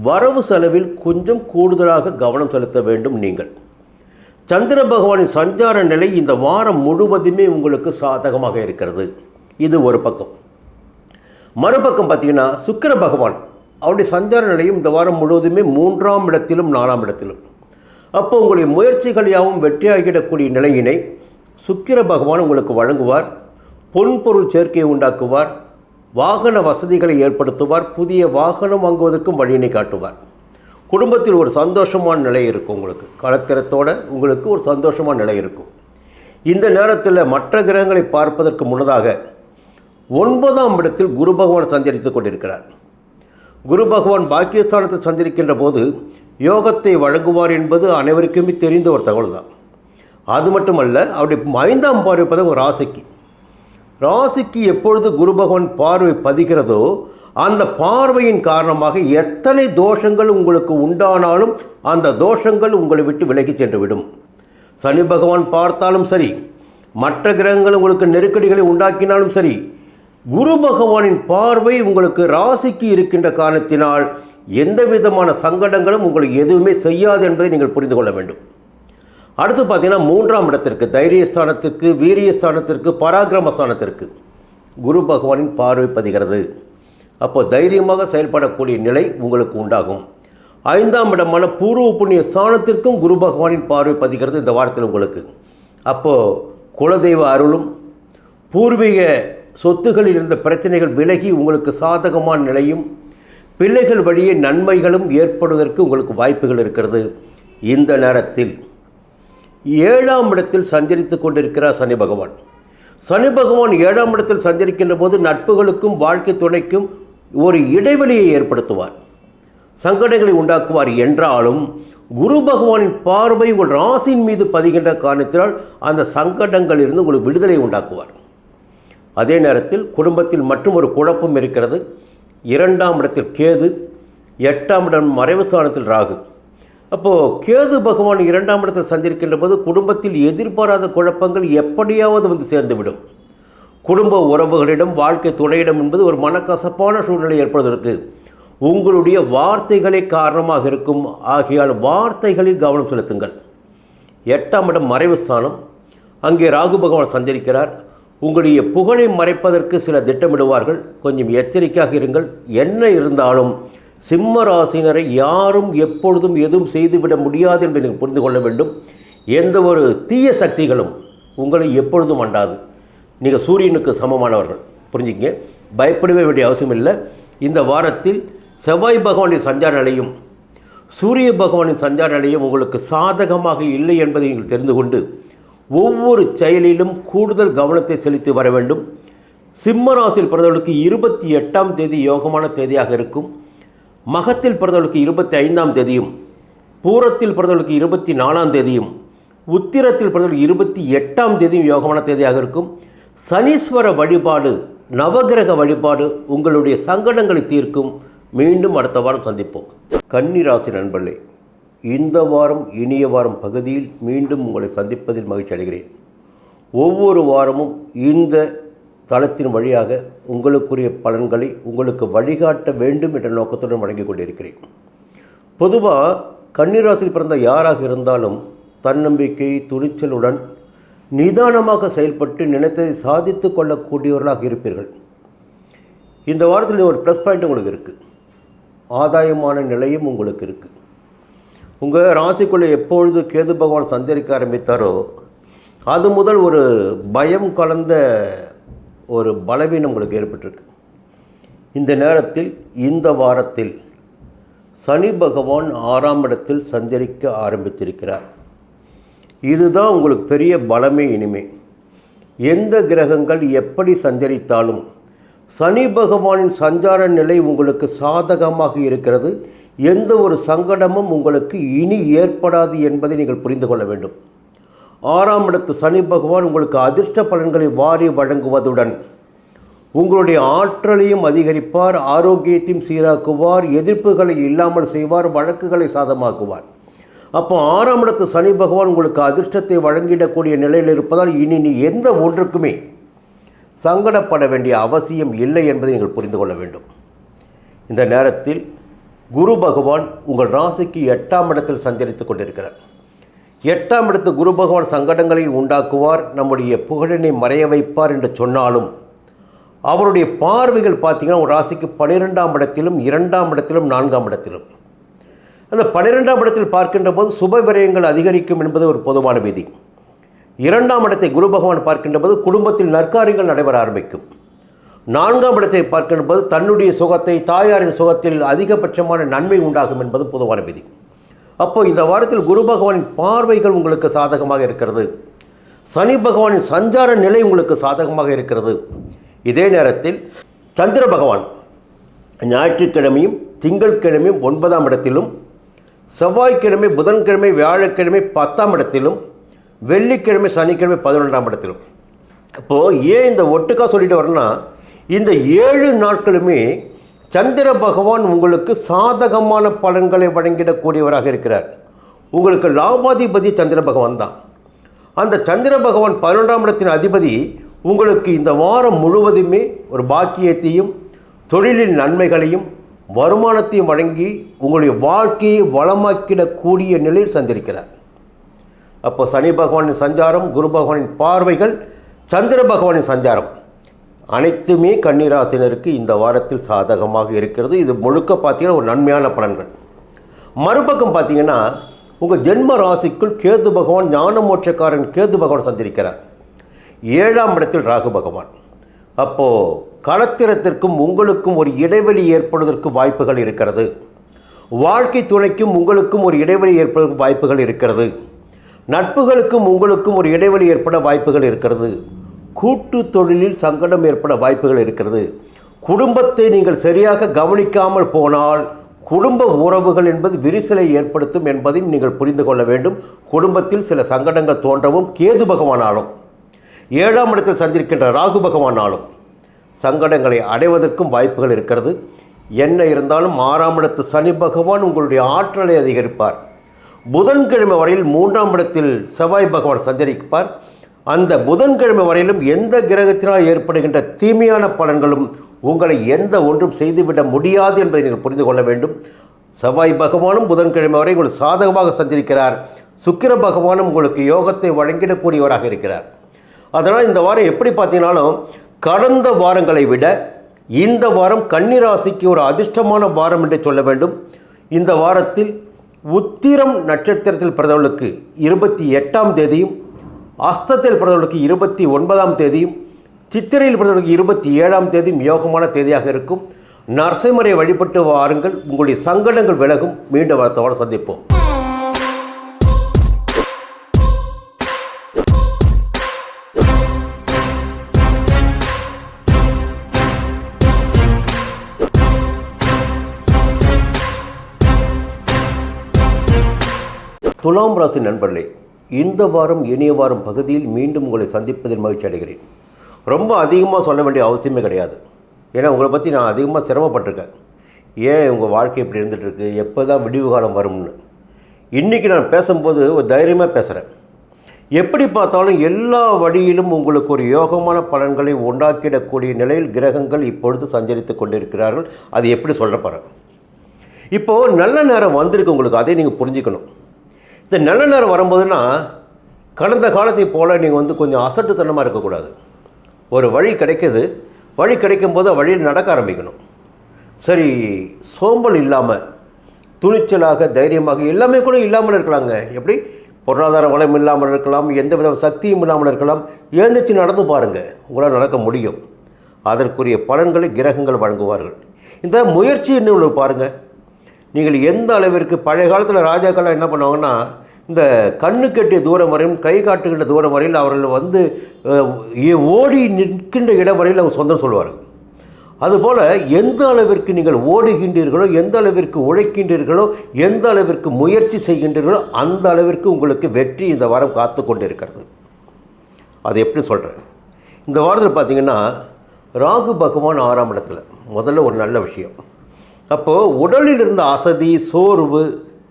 வரவு செலவில் கொஞ்சம் கூடுதலாக கவனம் செலுத்த வேண்டும். நீங்கள் சந்திர பகவானின் சஞ்சார நிலை இந்த வாரம் முழுவதுமே உங்களுக்கு சாதகமாக இருக்கிறது. இது ஒரு பக்கம். மறுபக்கம் பார்த்தீங்கன்னா, சுக்கிர பகவான் அவருடைய சஞ்சார நிலையும் இந்த வாரம் முழுவதுமே 3ஆம் இடத்திலும் 4ஆம் இடத்திலும். அப்போ உங்களுடைய முயற்சிகள் யாவும் வெற்றியாகிடக்கூடிய நிலையினை சுக்கிர பகவான் உங்களுக்கு வழங்குவார். பொன்பொருள் சேர்க்கையை உண்டாக்குவார். வாகன வசதிகளை ஏற்படுத்துவார். புதிய வாகனம் வாங்குவதற்கும் வழியினை காட்டுவார். குடும்பத்தில் ஒரு சந்தோஷமான நிலை இருக்கும். உங்களுக்கு கலத்திரத்தோடு உங்களுக்கு ஒரு சந்தோஷமான நிலை இருக்கும். இந்த நேரத்தில் மற்ற கிரகங்களை பார்ப்பதற்கு முன்னதாக 9ஆம் இடத்தில் குரு பகவான் சஞ்சரித்து கொண்டிருக்கிறார். குரு பகவான் பாக்கியஸ்தானத்தை சந்திரிக்கின்ற போது யோகத்தை வழங்குவார் என்பது அனைவருக்குமே தெரிந்த ஒரு தகவல் தான். அது மட்டுமல்ல, அவருடைய 5ஆம் பார்வை பார்த்தா ஒரு ராசிக்கு எப்பொழுது குரு பகவான் பார்வை பதிகிறதோ அந்த பார்வையின் காரணமாக எத்தனை தோஷங்கள் உங்களுக்கு உண்டானாலும் அந்த தோஷங்கள் உங்களை விட்டு விலகி சென்று விடும். சனி பகவான் பார்த்தாலும் சரி, மற்ற கிரகங்கள் உங்களுக்கு நெருக்கடிகளை உண்டாக்கினாலும் சரி, குரு பகவானின் பார்வை உங்களுக்கு ராசிக்கு இருக்கின்ற காரணத்தினால் எந்த விதமான சங்கடங்களும் உங்களுக்கு எதுவுமே செய்யாது என்பதை நீங்கள் புரிந்து கொள்ள வேண்டும். அடுத்து பார்த்தீங்கன்னா 3ஆம் இடத்திற்கு, தைரியஸ்தானத்திற்கு, வீரியஸ்தானத்திற்கு, பராக்கிரமஸ்தானத்திற்கு குரு பகவானின் பார்வை பதிகிறது. அப்போ தைரியமாக செயல்படக்கூடிய நிலை உங்களுக்கு உண்டாகும். 5ஆம் இடமான பூர்வ புண்ணிய ஸ்தானத்திற்கும் குரு பகவானின் பார்வை பதிகிறது இந்த வாரத்தில் உங்களுக்கு. அப்போது குலதெய்வ அருளும் பூர்வீக சொத்துகளில் இருந்த பிரச்சனைகள் விலகி உங்களுக்கு சாதகமான நிலையும் பிள்ளைகள் வழியே நன்மைகளும் ஏற்படுவதற்கு உங்களுக்கு வாய்ப்புகள் இருக்கிறது. இந்த நேரத்தில் 7ஆம் இடத்தில் சஞ்சரித்து கொண்டிருக்கிறார் சனி பகவான். சனி பகவான் 7ஆம் இடத்தில் சஞ்சரிக்கின்ற போது நட்புகளுக்கும் வாழ்க்கை துணைக்கும் ஒரு இடைவெளியை ஏற்படுத்துவார், சங்கடங்களை உண்டாக்குவார். என்றாலும் குரு பகவானின் பார்வை உங்கள் ராசியின் மீது பதிகின்ற காரணத்தினால் அந்த சங்கடங்களிலிருந்து உங்களுக்கு விடுதலை உண்டாக்குவார். அதே நேரத்தில் குடும்பத்தில் மற்றும் ஒரு குழப்பம் இருக்கிறது. 2ஆம் இடத்தில் கேது, 8ஆம் இடம் மறைவு ஸ்தானத்தில் ராகு. அப்போது கேது பகவான் 2ஆம் இடத்தில் சந்திருக்கின்ற போது குடும்பத்தில் எதிர்பாராத குழப்பங்கள் எப்படியாவது வந்து சேர்ந்துவிடும். குடும்ப உறவுகளிடம், வாழ்க்கை துணையிடம் என்பது ஒரு மனக்கசப்பான சூழ்நிலை ஏற்படுவதற்கு உங்களுடைய வார்த்தைகளே காரணமாக இருக்கும். ஆகையால் வார்த்தைகளில் கவனம் செலுத்துங்கள். 8ஆம் இடம் மறைவு ஸ்தானம், அங்கே ராகு பகவான் சஞ்சரிக்கிறார். உங்களுடைய புகழை மறைப்பதற்கு சில திட்டமிடுவார்கள், கொஞ்சம் எச்சரிக்கையாக இருங்கள். என்ன இருந்தாலும் சிம்ம ராசினரை யாரும் எப்பொழுதும் எதுவும் செய்துவிட முடியாது என்று நீங்கள் புரிந்து கொள்ள வேண்டும். எந்த ஒரு தீய சக்திகளும் உங்களை எப்பொழுதும் அண்டாது. நீங்கள் சூரியனுக்கு சமமானவர்கள், புரிஞ்சுக்கங்க. பயப்படவே வேண்டிய அவசியம் இல்லை. இந்த வாரத்தில் செவ்வாய் பகவானின் சஞ்சார நிலையும் சூரிய பகவானின் சஞ்சார நிலையும் உங்களுக்கு சாதகமாக இல்லை என்பதை நீங்கள் தெரிந்து கொண்டு ஒவ்வொரு செயலிலும் கூடுதல் கவனத்தை செலுத்தி வர வேண்டும். சிம்ம ராசியில் பிறந்தவர்களுக்கு 28ஆம் தேதி யோகமான தேதியாக இருக்கும். மகத்தில் பிறந்தவர்களுக்கு 25ஆம் தேதியும், பூரத்தில் பிறந்தவர்களுக்கு 24ஆம் தேதியும், உத்திரத்தில் பிறந்தவர்களுக்கு 28ஆம் தேதியும் யோகமான தேதியாக இருக்கும். சனீஸ்வர வழிபாடு, நவகிரக வழிபாடு உங்களுடைய சங்கடங்களை தீர்க்கும். மீண்டும் அடுத்த வாரம் சந்திப்போம். கன்னி ராசி நண்பர்களே, இந்த வாரம் இனிய வாரம் பகுதியில் மீண்டும் உங்களை சந்திப்பதில் மகிழ்ச்சி அடைகிறேன். ஒவ்வொரு வாரமும் இந்த தளத்தின் வழியாக உங்களுக்குரிய பலன்களை உங்களுக்கு வழிகாட்ட வேண்டும் என்ற நோக்கத்துடன் வழங்கி கொண்டிருக்கிறேன். பொதுவாக கன்னிராசியில் பிறந்த யாராக இருந்தாலும் தன்னம்பிக்கை, துணிச்சலுடன் நிதானமாக செயல்பட்டு நினைத்ததை சாதித்து கொள்ளக்கூடியவர்களாக இருப்பீர்கள். இந்த வாரத்தில் ஒரு ப்ளஸ் பாயிண்ட் உங்களுக்கு இருக்குது. ஆதாயமான நிலையும் உங்களுக்கு இருக்குது. உங்கள் ராசிக்குள்ளே எப்பொழுது கேது பகவான் சஞ்சரிக்க ஆரம்பித்தாரோ அது முதல் ஒரு பயம் கலந்த ஒரு பலவீனம் உங்களுக்கு ஏற்பட்டிருக்கு. இந்த நேரத்தில், இந்த வாரத்தில் சனி பகவான் 6ஆம் இடத்தில் சஞ்சரிக்க ஆரம்பித்திருக்கிறார். இதுதான் உங்களுக்கு பெரிய பலமே. இனிமே எந்த கிரகங்கள் எப்படி சஞ்சரித்தாலும் சனி பகவானின் சஞ்சார நிலை உங்களுக்கு சாதகமாக இருக்கிறது. எந்த ஒரு சங்கடமும் உங்களுக்கு இனி ஏற்படாது என்பதை நீங்கள் புரிந்து கொள்ள வேண்டும். 6ஆம் இடத்து சனி பகவான் உங்களுக்கு அதிர்ஷ்ட பலன்களை வாரி வழங்குவதுடன் உங்களுடைய ஆற்றலையும் அதிகரிப்பார், ஆரோக்கியத்தையும் சீராக்குவார், எதிர்ப்புகளை இல்லாமல் செய்வார், வழக்குகளை சாதமாக்குவார். அப்போ 6ஆம் இடத்து சனி பகவான் உங்களுக்கு அதிர்ஷ்டத்தை வழங்கிடக்கூடிய நிலையில் இருப்பதால் இனி எந்த ஒன்றுக்குமே சங்கடப்பட வேண்டிய அவசியம் இல்லை என்பதை நீங்கள் புரிந்து கொள்ள வேண்டும். இந்த நேரத்தில் குரு பகவான் உங்கள் ராசிக்கு 8ஆம் இடத்தில் சஞ்சரித்து கொண்டிருக்கிறார். 8ஆம் இடத்து குரு பகவான் சங்கடங்களை உண்டாக்குவார், நம்முடைய புகழினை மறைய வைப்பார் என்று சொன்னாலும் அவருடைய பார்வைகள் பார்த்திங்கன்னா ஒரு ராசிக்கு 12ஆம் இடத்திலும் 2ஆம் இடத்திலும் 4ஆம் இடத்திலும். அந்த 12ஆம் இடத்தில் பார்க்கின்ற போது சுப விரயங்கள் அதிகரிக்கும் என்பது ஒரு பொதுவான விதி. 2ஆம் இடத்தை குரு பகவான் பார்க்கின்ற போது குடும்பத்தில் நற்காரியங்கள் நடைபெற ஆரம்பிக்கும். 4ஆம் இடத்தை பார்க்கின்ற போது தன்னுடைய சுகத்தை, தாயாரின் சுகத்தில் அதிகபட்சமான நன்மை உண்டாகும் என்பது பொதுவான விதி. அப்போ இந்த வாரத்தில் குரு பகவானின் பார்வைகள் உங்களுக்கு சாதகமாக இருக்கிறது. சனி பகவானின் சஞ்சார நிலை உங்களுக்கு சாதகமாக இருக்கிறது. இதே நேரத்தில் சந்திர பகவான் ஞாயிற்றுக்கிழமையும் திங்கட்கிழமை 9ஆம் இடத்திலும், செவ்வாய்க்கிழமை புதன்கிழமை வியாழக்கிழமை 10ஆம் இடத்திலும், வெள்ளிக்கிழமை சனிக்கிழமை 11ஆம் இடத்திலும். அப்போது ஏன் இந்த ஒட்டுக்கா சொல்லிட்டு வரேன்னா, இந்த 7 நாட்களுமே சந்திர பகவான் உங்களுக்கு சாதகமான பலன்களை வழங்கிடக்கூடியவராக இருக்கிறார். உங்களுக்கு லாபாதிபதி சந்திர பகவான் தான். அந்த சந்திர பகவான் 11ஆம் இடத்தின் அதிபதி உங்களுக்கு இந்த வாரம் முழுவதுமே ஒரு பாக்கியத்தையும் தொழிலில் நன்மைகளையும் வருமானத்தையும் வழங்கி உங்களுடைய வாழ்க்கையை வளமாக்கிடக்கூடிய நிலையில் சந்திருக்கிறார். அப்போ சனி பகவானின் சஞ்சாரம், குரு பகவானின் பார்வைகள், சந்திர பகவானின் சஞ்சாரம் அனைத்துமே கன்னிராசினருக்கு இந்த வாரத்தில் சாதகமாக இருக்கிறது. இது முழுக்க பார்த்தீங்கன்னா ஒரு நன்மையான பலன்கள். மறுபக்கம் பார்த்தீங்கன்னா உங்கள் ஜென்ம ராசிக்குள் கேது பகவான், ஞான மோட்சக்காரன் கேது பகவான் சந்திருக்கிறார். 7ஆம் இடத்தில் ராகு பகவான். அப்போது களத்திரத்திற்கும் உங்களுக்கும் ஒரு இடைவெளி ஏற்படுவதற்கு வாய்ப்புகள் இருக்கிறது. வாழ்க்கை துணைக்கும் உங்களுக்கும் ஒரு இடைவெளி ஏற்படுவதற்கு வாய்ப்புகள் இருக்கிறது. நட்புகளுக்கும் உங்களுக்கும் ஒரு இடைவெளி ஏற்பட வாய்ப்புகள் இருக்கிறது. கூட்டு தொழிலில் சங்கடம் ஏற்பட வாய்ப்புகள் இருக்கிறது. குடும்பத்தை நீங்கள் சரியாக கவனிக்காமல் போனால் குடும்ப உறவுகள் என்பது விரிசலை ஏற்படுத்தும் என்பதையும் நீங்கள் புரிந்து கொள்ள வேண்டும். குடும்பத்தில் சில சங்கடங்கள் தோன்றவும் கேது பகவானாலும் 7ஆம் இடத்தில் சந்திருக்கின்ற ராகு பகவானாலும் சங்கடங்களை அடைவதற்கும் வாய்ப்புகள் இருக்கிறது. என்ன இருந்தாலும் 6ஆம் இடத்து சனி பகவான் உங்களுடைய ஆற்றலை அதிகரிப்பார். புதன்கிழமை வரையில் 3ஆம் இடத்தில் செவ்வாய் பகவான் சஞ்சரிப்பார். அந்த புதன்கிழமை வரையிலும் எந்த கிரகத்தினால் ஏற்படுகின்ற தீமையான பலன்களும் உங்களை எந்த ஒன்றும் செய்துவிட முடியாது என்பதை நீங்கள் புரிந்து கொள்ள வேண்டும். செவ்வாய் பகவானும் புதன்கிழமை வரை உங்களுக்கு சாதகமாக சந்திருக்கிறார். சுக்கிர பகவானும் உங்களுக்கு யோகத்தை வழங்கிடக்கூடியவராக இருக்கிறார். அதனால் இந்த வாரம் எப்படி பார்த்தீங்கன்னாலும் கடந்த வாரங்களை விட இந்த வாரம் கன்னிராசிக்கு ஒரு அதிர்ஷ்டமான வாரம் என்று சொல்ல வேண்டும். இந்த வாரத்தில் உத்திரம் நட்சத்திரத்தில் பிறந்தவர்களுக்கு 28ஆம் தேதியும், அஸ்தத்தில் பிறந்தவர்களுக்கு 29ஆம் தேதியும், சித்திரையில் பிறந்தவர்களுக்கு 27ஆம் தேதியும் யோகமான தேதியாக இருக்கும். நரசிம்மரை வழிபட்டு வாருங்கள், உங்களுடைய சங்கடங்கள் விலகும். மீண்டும் வாரத்தோடு சந்திப்போம். துலாம் ராசி நண்பர்களே, இந்த வாரம் இனிய வாரம் பகுதியில் மீண்டும் உங்களை சந்திப்பதில் மகிழ்ச்சி அடைகிறேன். ரொம்ப அதிகமாக சொல்ல வேண்டிய அவசியமே கிடையாது. ஏன்னா உங்களை பற்றி நான் அதிகமாக சிரமப்பட்டிருக்கேன். ஏன் உங்கள் வாழ்க்கை இப்படி இருந்துகிட்ருக்கு, எப்போ தான் விடிவு காலம் வரும்னு. இன்றைக்கி நான் பேசும்போது ஒரு தைரியமாக பேசுகிறேன். எப்படி பார்த்தாலும் எல்லா வழியிலும் உங்களுக்கு ஒரு யோகமான பலன்களை உண்டாக்கிடக்கூடிய நிலையில் கிரகங்கள் இப்பொழுது சஞ்சரித்து கொண்டிருக்கிறார்கள். அது எப்படி சொல்ல போகிறேன். இப்போது நல்ல நேரம் வந்திருக்கு உங்களுக்கு, அதை நீங்கள் புரிஞ்சுக்கணும். இந்த நல்ல நேரம் வரும்போதுன்னா கடந்த காலத்தை போல் நீங்கள் கொஞ்சம் அசட்டுத்தனமாக இருக்கக்கூடாது. ஒரு வழி கிடைக்கிது, வழி கிடைக்கும் போது வழியில் நடக்க ஆரம்பிக்கணும். சரி, சோம்பல் இல்லாமல் துணிச்சலாக தைரியமாக எல்லாமே கூட இல்லாமல் இருக்கலாங்க. எப்படி பொருளாதார வளம் இல்லாமல் இருக்கலாம், எந்த வித சக்தியும் இல்லாமல் இருக்கலாம். எழுந்திரிச்சு நடந்து பாருங்கள், உங்களால் நடக்க முடியும். அதற்குரிய பலன்களை கிரகங்கள் வழங்குவார்கள். இந்த முயற்சி என்ன பாருங்கள். நீங்கள் எந்த அளவிற்கு பழைய காலத்தில் ராஜாக்கள்லாம் என்ன பண்ணுவாங்கன்னா, இந்த கண்ணு கட்டிய தூரம் வரையும் கை காட்டுகின்ற தூரம் வரையில் அவர்கள் ஓடி நிற்கின்ற இடம் வரையில் அவங்க சொந்தம் சொல்லுவார்கள். அதுபோல் எந்த அளவிற்கு நீங்கள் ஓடுகின்றீர்களோ, எந்த அளவிற்கு உழைக்கின்றீர்களோ, எந்த அளவிற்கு முயற்சி செய்கின்றீர்களோ அந்த அளவிற்கு உங்களுக்கு வெற்றி இந்த வாரம் காத்து கொண்டு இருக்கிறது. அது எப்படி சொல்கிறேன், இந்த வாரத்தில் பார்த்திங்கன்னா ராகு பகவான் 6ஆம் இடத்துல முதல்ல ஒரு நல்ல விஷயம். அப்போது உடலில் இருந்த அசதி, சோர்வு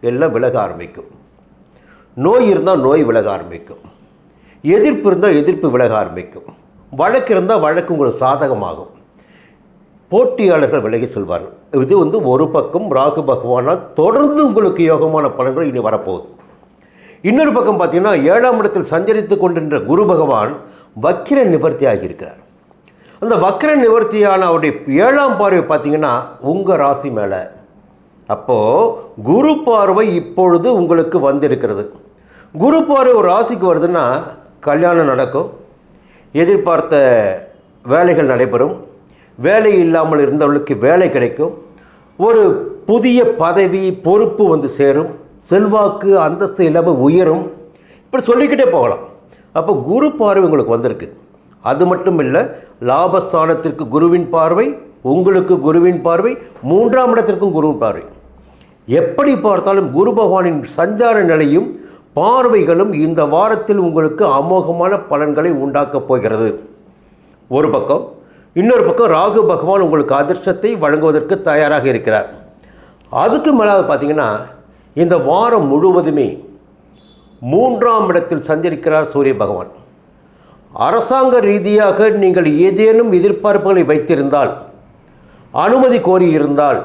எல்லாம் விலக ஆரம்பிக்கும். நோய் இருந்தால் நோய் விலக ஆரம்பிக்கும். எதிர்ப்பு இருந்தால் எதிர்ப்பு விலக ஆரம்பிக்கும். வழக்கு இருந்தால் வழக்கு உங்களுக்கு சாதகமாகும். போட்டியாளர்கள் விலகி செல்வார்கள். இது ஒரு பக்கம் ராகு பகவானால் தொடர்ந்து உங்களுக்கு யோகமான பலன்கள் இனி வரப்போகுது. இன்னொரு பக்கம் பார்த்திங்கன்னா 7ஆம் இடத்தில் சஞ்சரித்து கொண்டிருந்த குரு பகவான் வக்கிர நிவர்த்தி ஆகியிருக்கிறார். அந்த வக்கிர நிவர்த்தியான அவருடைய 7ஆம் பார்வை பார்த்திங்கன்னா உங்கள் ராசி மேலே. அப்போது குரு பார்வை இப்பொழுது உங்களுக்கு வந்திருக்கிறது. குரு பார்வை ஒரு ராசிக்கு வருதுன்னா கல்யாணம் நடக்கும், எதிர்பார்த்த வேலைகள் நடைபெறும், வேலை இல்லாமல் இருந்தவர்களுக்கு வேலை கிடைக்கும், ஒரு புதிய பதவி பொறுப்பு சேரும், செல்வாக்கு அந்தஸ்து இல்லாமல் உயரும். இப்படி சொல்லிக்கிட்டே போகலாம். அப்போ குரு பார்வை உங்களுக்கு வந்திருக்கு. அது மட்டும் இல்லை, லாபஸ்தானத்திற்கு குருவின் பார்வை, உங்களுக்கு குருவின் பார்வை, 3ஆம் இடத்திற்கும் குருவின் பார்வை. எப்படி பார்த்தாலும் குரு பகவானின் சஞ்சார நிலையும் பார்வைகளும் இந்த வாரத்தில் உங்களுக்கு அமோகமான பலன்களை உண்டாக்கப் போகிறது. ஒரு பக்கம். இன்னொரு பக்கம் ராகு பகவான் உங்களுக்கு அதிர்ஷ்டத்தை வழங்குவதற்கு தயாராக இருக்கிறார். அதுக்கு மேலாக பார்த்தீங்கன்னா இந்த வாரம் முழுவதுமே 3ஆம் இடத்தில் சஞ்சரிக்கிறார் சூரிய பகவான். அரசாங்க ரீதியாக நீங்கள் ஏதேனும் எதிர்பார்ப்புகளை வைத்திருந்தால், அனுமதி கோரியிருந்தால்,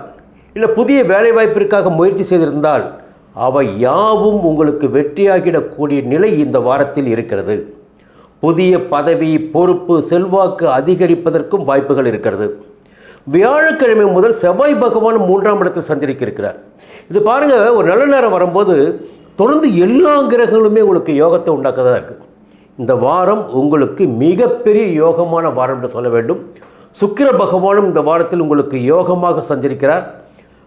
இல்லை புதிய வேலைவாய்ப்பிற்காக முயற்சி செய்திருந்தால் அவை யாவும் உங்களுக்கு வெற்றியாகிடக்கூடிய நிலை இந்த வாரத்தில் இருக்கிறது. புதிய பதவி, பொறுப்பு, செல்வாக்கு அதிகரிப்பதற்கும் வாய்ப்புகள் இருக்கிறது. வியாழக்கிழமை முதல் செவ்வாய் பகவான் 3ஆம் இடத்தில் சஞ்சரிக்க இருக்கிறார். இது பாருங்கள், ஒரு நல்ல நேரம் வரும்போது தொடர்ந்து எல்லா கிரகங்களுமே உங்களுக்கு யோகத்தை உண்டாக்கதாக இருக்குது. இந்த வாரம் உங்களுக்கு மிகப்பெரிய யோகமான வாரம் என்று சொல்ல வேண்டும். சுக்கிர பகவானும் இந்த வாரத்தில் உங்களுக்கு யோகமாக சஞ்சரிக்கிறார்.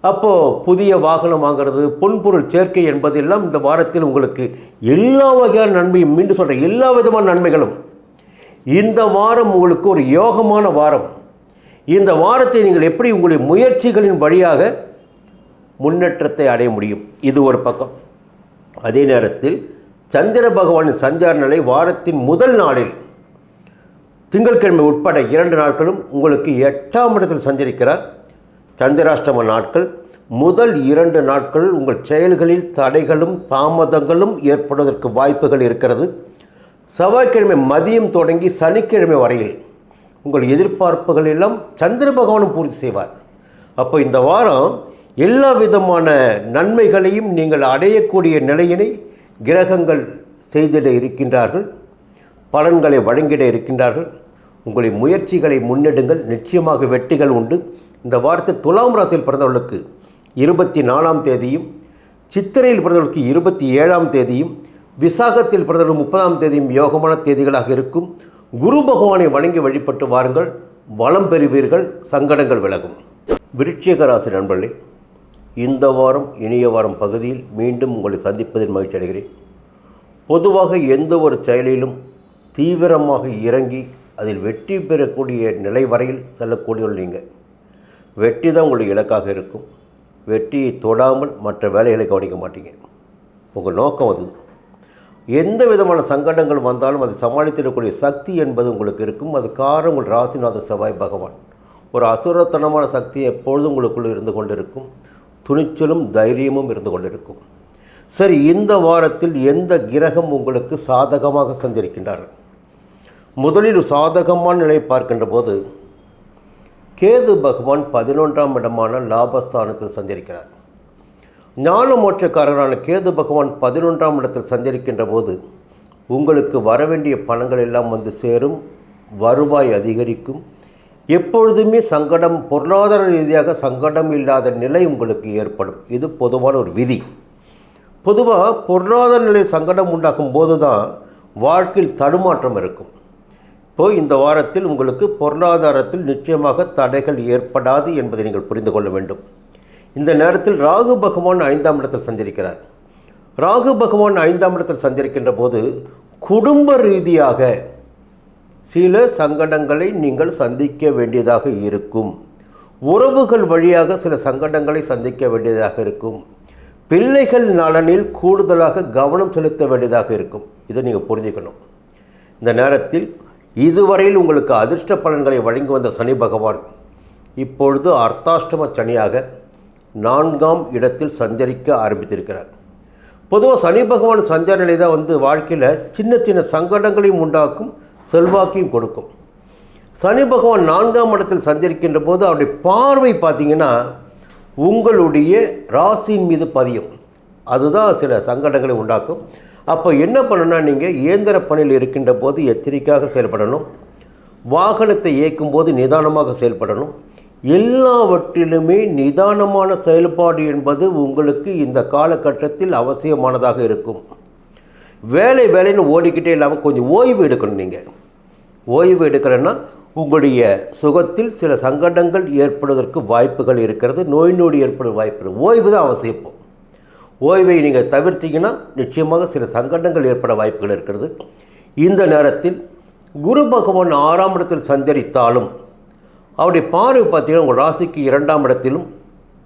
அப்போது புதிய வாகனம் வாங்கிறது, பொன்பொருள் சேர்க்கை என்பதெல்லாம் இந்த வாரத்தில் உங்களுக்கு எல்லா வகையான நன்மையும், மீண்டும் சொல்கிறேன், எல்லா விதமான நன்மைகளும். இந்த வாரம் உங்களுக்கு ஒரு யோகமான வாரம். இந்த வாரத்தை நீங்கள் எப்படி உங்களுடைய முயற்சிகளின் வழியாக முன்னேற்றத்தை அடைய முடியும், இது ஒரு பக்கம். அதே நேரத்தில் சந்திர பகவானின் சஞ்சார நிலை வாரத்தின் முதல் நாளில் திங்கட்கிழமை உட்பட 2 நாட்களும் உங்களுக்கு 8ஆம் இடத்தில் சஞ்சரிக்கிறார். சந்திராஷ்டம நாட்கள். முதல் 2 நாட்கள் உங்கள் செயல்களில் தடைகளும் தாமதங்களும் ஏற்படுவதற்கு வாய்ப்புகள் இருக்கிறது. செவ்வாய்க்கிழமை மதியம் தொடங்கி சனிக்கிழமை வரையில் உங்கள் எதிர்பார்ப்புகள் எல்லாம் சந்திர பகவானும் பூர்த்தி செய்வார். அப்போ இந்த வாரம் எல்லா விதமான நன்மைகளையும் நீங்கள் அடையக்கூடிய நிலையினை கிரகங்கள் செய்திட இருக்கின்றார்கள், பலன்களை வழங்கிட இருக்கின்றார்கள். உங்களுடைய முயற்சிகளை முன்னெடுங்கள், நிச்சயமாக வெற்றிகள் உண்டு. இந்த வாரத்தில் துலாம் ராசியில் பிறந்தவர்களுக்கு 24ஆம் தேதியும், சித்திரையில் பிறந்தவர்களுக்கு 27ஆம் தேதியும், விசாகத்தில் பிறந்தவர்கள் 30ஆம் தேதியும் யோகமான தேதிகளாக இருக்கும். குரு பகவானை வணங்கி வழிபட்டு வாருங்கள், வளம் பெறுவீர்கள், சங்கடங்கள் விலகும். விருச்சிக ராசி நண்பர்களே, இந்த வாரம் இனிய வாரம் பகுதியில் மீண்டும் உங்களை சந்திப்பதில் மகிழ்ச்சி அடைகிறேன். பொதுவாக எந்த ஒரு செயலிலும் தீவிரமாக இறங்கி அதில் வெற்றி பெறக்கூடிய நிலை வரையில் செல்லக்கூடியவர்கள் நீங்கள். வெற்றி தான் உங்களுடைய இலக்காக இருக்கும். வெற்றியை தொடாமல் மற்ற வேலைகளை கவனிக்க மாட்டீங்க. உங்கள் நோக்கம் அது. எந்த விதமான சங்கடங்கள் வந்தாலும் அதை சமாளித்திடக்கூடிய சக்தி என்பது உங்களுக்கு இருக்கும். அது காரணம் உங்கள் ராசிநாதர் செவ்வாய் பகவான். ஒரு அசுரத்தனமான சக்தி எப்பொழுதும் உங்களுக்குள்ளே இருந்து கொண்டிருக்கும். துணிச்சலும் தைரியமும் இருந்து கொண்டிருக்கும். சரி, இந்த வாரத்தில் எந்த கிரகம் உங்களுக்கு சாதகமாக சஞ்சரிக்கின்றார்கள்? முதலில் சாதகமான நிலை பார்க்கின்ற போது கேது பகவான் 11ஆம் இடமான லாபஸ்தானத்தில் சஞ்சரிக்கிறார். ஞான மோட்சக்காரரான கேது பகவான் 11ஆம் இடத்தில் சஞ்சரிக்கின்ற போது உங்களுக்கு வரவேண்டிய பணங்கள் எல்லாம் வந்து சேரும், வருவாய் அதிகரிக்கும். எப்பொழுதுமே சங்கடம், பொருளாதார ரீதியாக சங்கடம் இல்லாத நிலை உங்களுக்கு ஏற்படும். இது பொதுவான ஒரு விதி. பொதுவாக பொருளாதார நிலை சங்கடம் உண்டாகும் போது தான் வாழ்க்கையில் தடுமாற்றம் இருக்கும். இப்போது இந்த வாரத்தில் உங்களுக்கு பொருளாதாரத்தில் நிச்சயமாக தடைகள் ஏற்படாது என்பதை நீங்கள் புரிந்து கொள்ள வேண்டும். இந்த நேரத்தில் ராகு பகவான் 5ஆம் இடத்தில் சஞ்சரிக்கிறார். ராகு பகவான் 5ஆம் இடத்தில் சஞ்சரிக்கின்ற போது குடும்ப ரீதியாக சில சங்கடங்களை நீங்கள் சந்திக்க வேண்டியதாக இருக்கும். உறவுகள் வழியாக சில சங்கடங்களை சந்திக்க வேண்டியதாக இருக்கும். பிள்ளைகள் நலனில் கூடுதலாக கவனம் செலுத்த வேண்டியதாக இருக்கும். இதை நீங்கள் புரிஞ்சுக்கணும். இந்த நேரத்தில் இதுவரையில் உங்களுக்கு அதிர்ஷ்ட பலன்களை வழங்கி வந்த சனி பகவான் இப்பொழுது அர்த்தாஷ்டம சனியாக 4ஆம் இடத்தில் சஞ்சரிக்க ஆரம்பித்திருக்கிறார். பொதுவாக சனி பகவான் சஞ்சார நிலை தான் வாழ்க்கையில் சின்ன சின்ன சங்கடங்களையும் உண்டாக்கும், செல்வாக்கையும் கொடுக்கும். சனி பகவான் 4ஆம் இடத்தில் சஞ்சரிக்கின்ற போது அவருடைய பார்வை பார்த்திங்கன்னா உங்களுடைய ராசியின் மீது பதியும். அதுதான் சில சங்கடங்களை உண்டாக்கும். அப்போ என்ன பண்ணணும்னா, நீங்கள் இயந்திர பணியில் இருக்கின்ற போது எச்சரிக்கையாக செயல்படணும். வாகனத்தை இயக்கும் போது நிதானமாக செயல்படணும். எல்லாவற்றிலுமே நிதானமான செயல்பாடு என்பது உங்களுக்கு இந்த காலகட்டத்தில் அவசியமானதாக இருக்கும். வேலைன்னு ஓடிக்கிட்டே இல்லாமல் கொஞ்சம் ஓய்வு எடுக்கணும். நீங்கள் ஓய்வு எடுக்கலைன்னா உங்களுடைய சுகத்தில் சில சங்கடங்கள் ஏற்படுவதற்கு வாய்ப்புகள் இருக்கிறது. நோய் நொடி ஏற்பட வாய்ப்பு. ஓய்வு தான் அவசியம். ஓய்வை நீங்கள் தவிர்த்தீங்கன்னா நிச்சயமாக சில சங்கடங்கள் ஏற்பட வாய்ப்புகள் இருக்கிறது. இந்த நேரத்தில் குரு பகவான் 6ஆம் இடத்தில் சஞ்சரித்தாலும் அவருடைய பார்வை பார்த்தீங்கன்னா உங்கள் ராசிக்கு 2ஆம் இடத்திலும்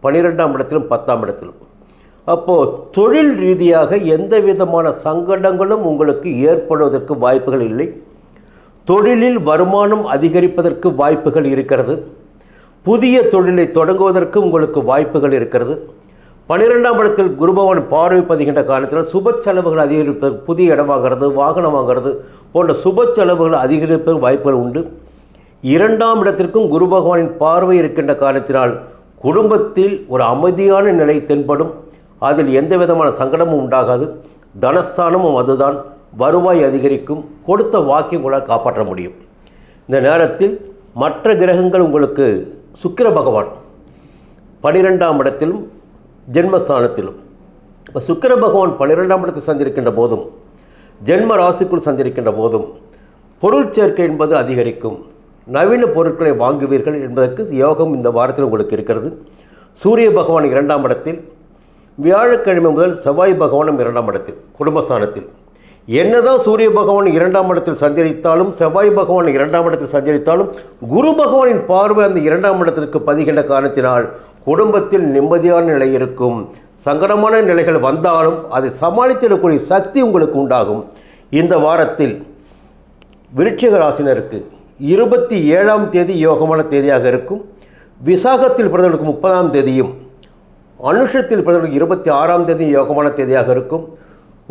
12ஆம் இடத்திலும் 10ஆம் இடத்திலும். அப்போது தொழில் ரீதியாக எந்த விதமான சங்கடங்களும் உங்களுக்கு ஏற்படுவதற்கு வாய்ப்புகள் இல்லை. தொழிலில் வருமானம் அதிகரிப்பதற்கு வாய்ப்புகள் இருக்கிறது. புதிய தொழிலை தொடங்குவதற்கு உங்களுக்கு வாய்ப்புகள் இருக்கிறது. 12ஆம் இடத்தில் குரு பகவான் பார்வை பதிகின்ற காரணத்தில் சுப செலவுகள் அதிகரிப்பது, புதிய இடம் வாங்கிறது, வாகனம் வாங்கிறது போன்ற சுப செலவுகள் அதிகரிப்பதற்கு வாய்ப்புகள் உண்டு. 2ஆம் இடத்திற்கும் குரு பகவானின் பார்வை இருக்கின்ற காரணத்தினால் குடும்பத்தில் ஒரு அமைதியான நிலை தென்படும். அதில் எந்த விதமான சங்கடமும் உண்டாகாது. தனஸ்தானமும் அதுதான். வருவாய் அதிகரிக்கும். கொடுத்த வாக்கை உங்களால் காப்பாற்ற முடியும். இந்த நேரத்தில் மற்ற கிரகங்கள் உங்களுக்கு சுக்கிர பகவான் 12ஆம் இடத்திலும் ஜென்மஸ்தானத்திலும். இப்போ சுக்கிர பகவான் 12ஆம் இடத்தில் சந்திருக்கின்ற போதும் ஜென்ம ராசிக்குள் சந்திருக்கின்ற போதும் பொருள் சேர்க்கை என்பது அதிகரிக்கும். நவீன பொருட்களை வாங்குவீர்கள் என்பதற்கு யோகம் இந்த வாரத்தில் உங்களுக்கு இருக்கிறது. சூரிய பகவான் 2ஆம் இடத்தில், வியாழக்கிழமை முதல் செவ்வாய் பகவானும் 2ஆம் இடத்தில் குடும்பஸ்தானத்தில். என்னதான் சூரிய பகவான் 2ஆம் இடத்தில் சஞ்சரித்தாலும், செவ்வாய் பகவான் 2ஆம் இடத்தில் சஞ்சரித்தாலும், குரு பகவானின் பார்வை அந்த 2ஆம் இடத்திற்கு பதிகின்ற காரணத்தினால் குடும்பத்தில் நிம்மதியான நிலை இருக்கும். சங்கடமான நிலைகள் வந்தாலும் அதை சமாளித்திடக்கூடிய சக்தி உங்களுக்கு உண்டாகும். இந்த வாரத்தில் விருச்சிக ராசினருக்கு 27ஆம் தேதி யோகமான தேதியாக இருக்கும். விசாகத்தில் பிறந்தவர்களுக்கு 30ஆம் தேதியும், அனுஷத்தில் பிறந்தவர்களுக்கு 26ஆம் தேதியும் யோகமான தேதியாக இருக்கும்.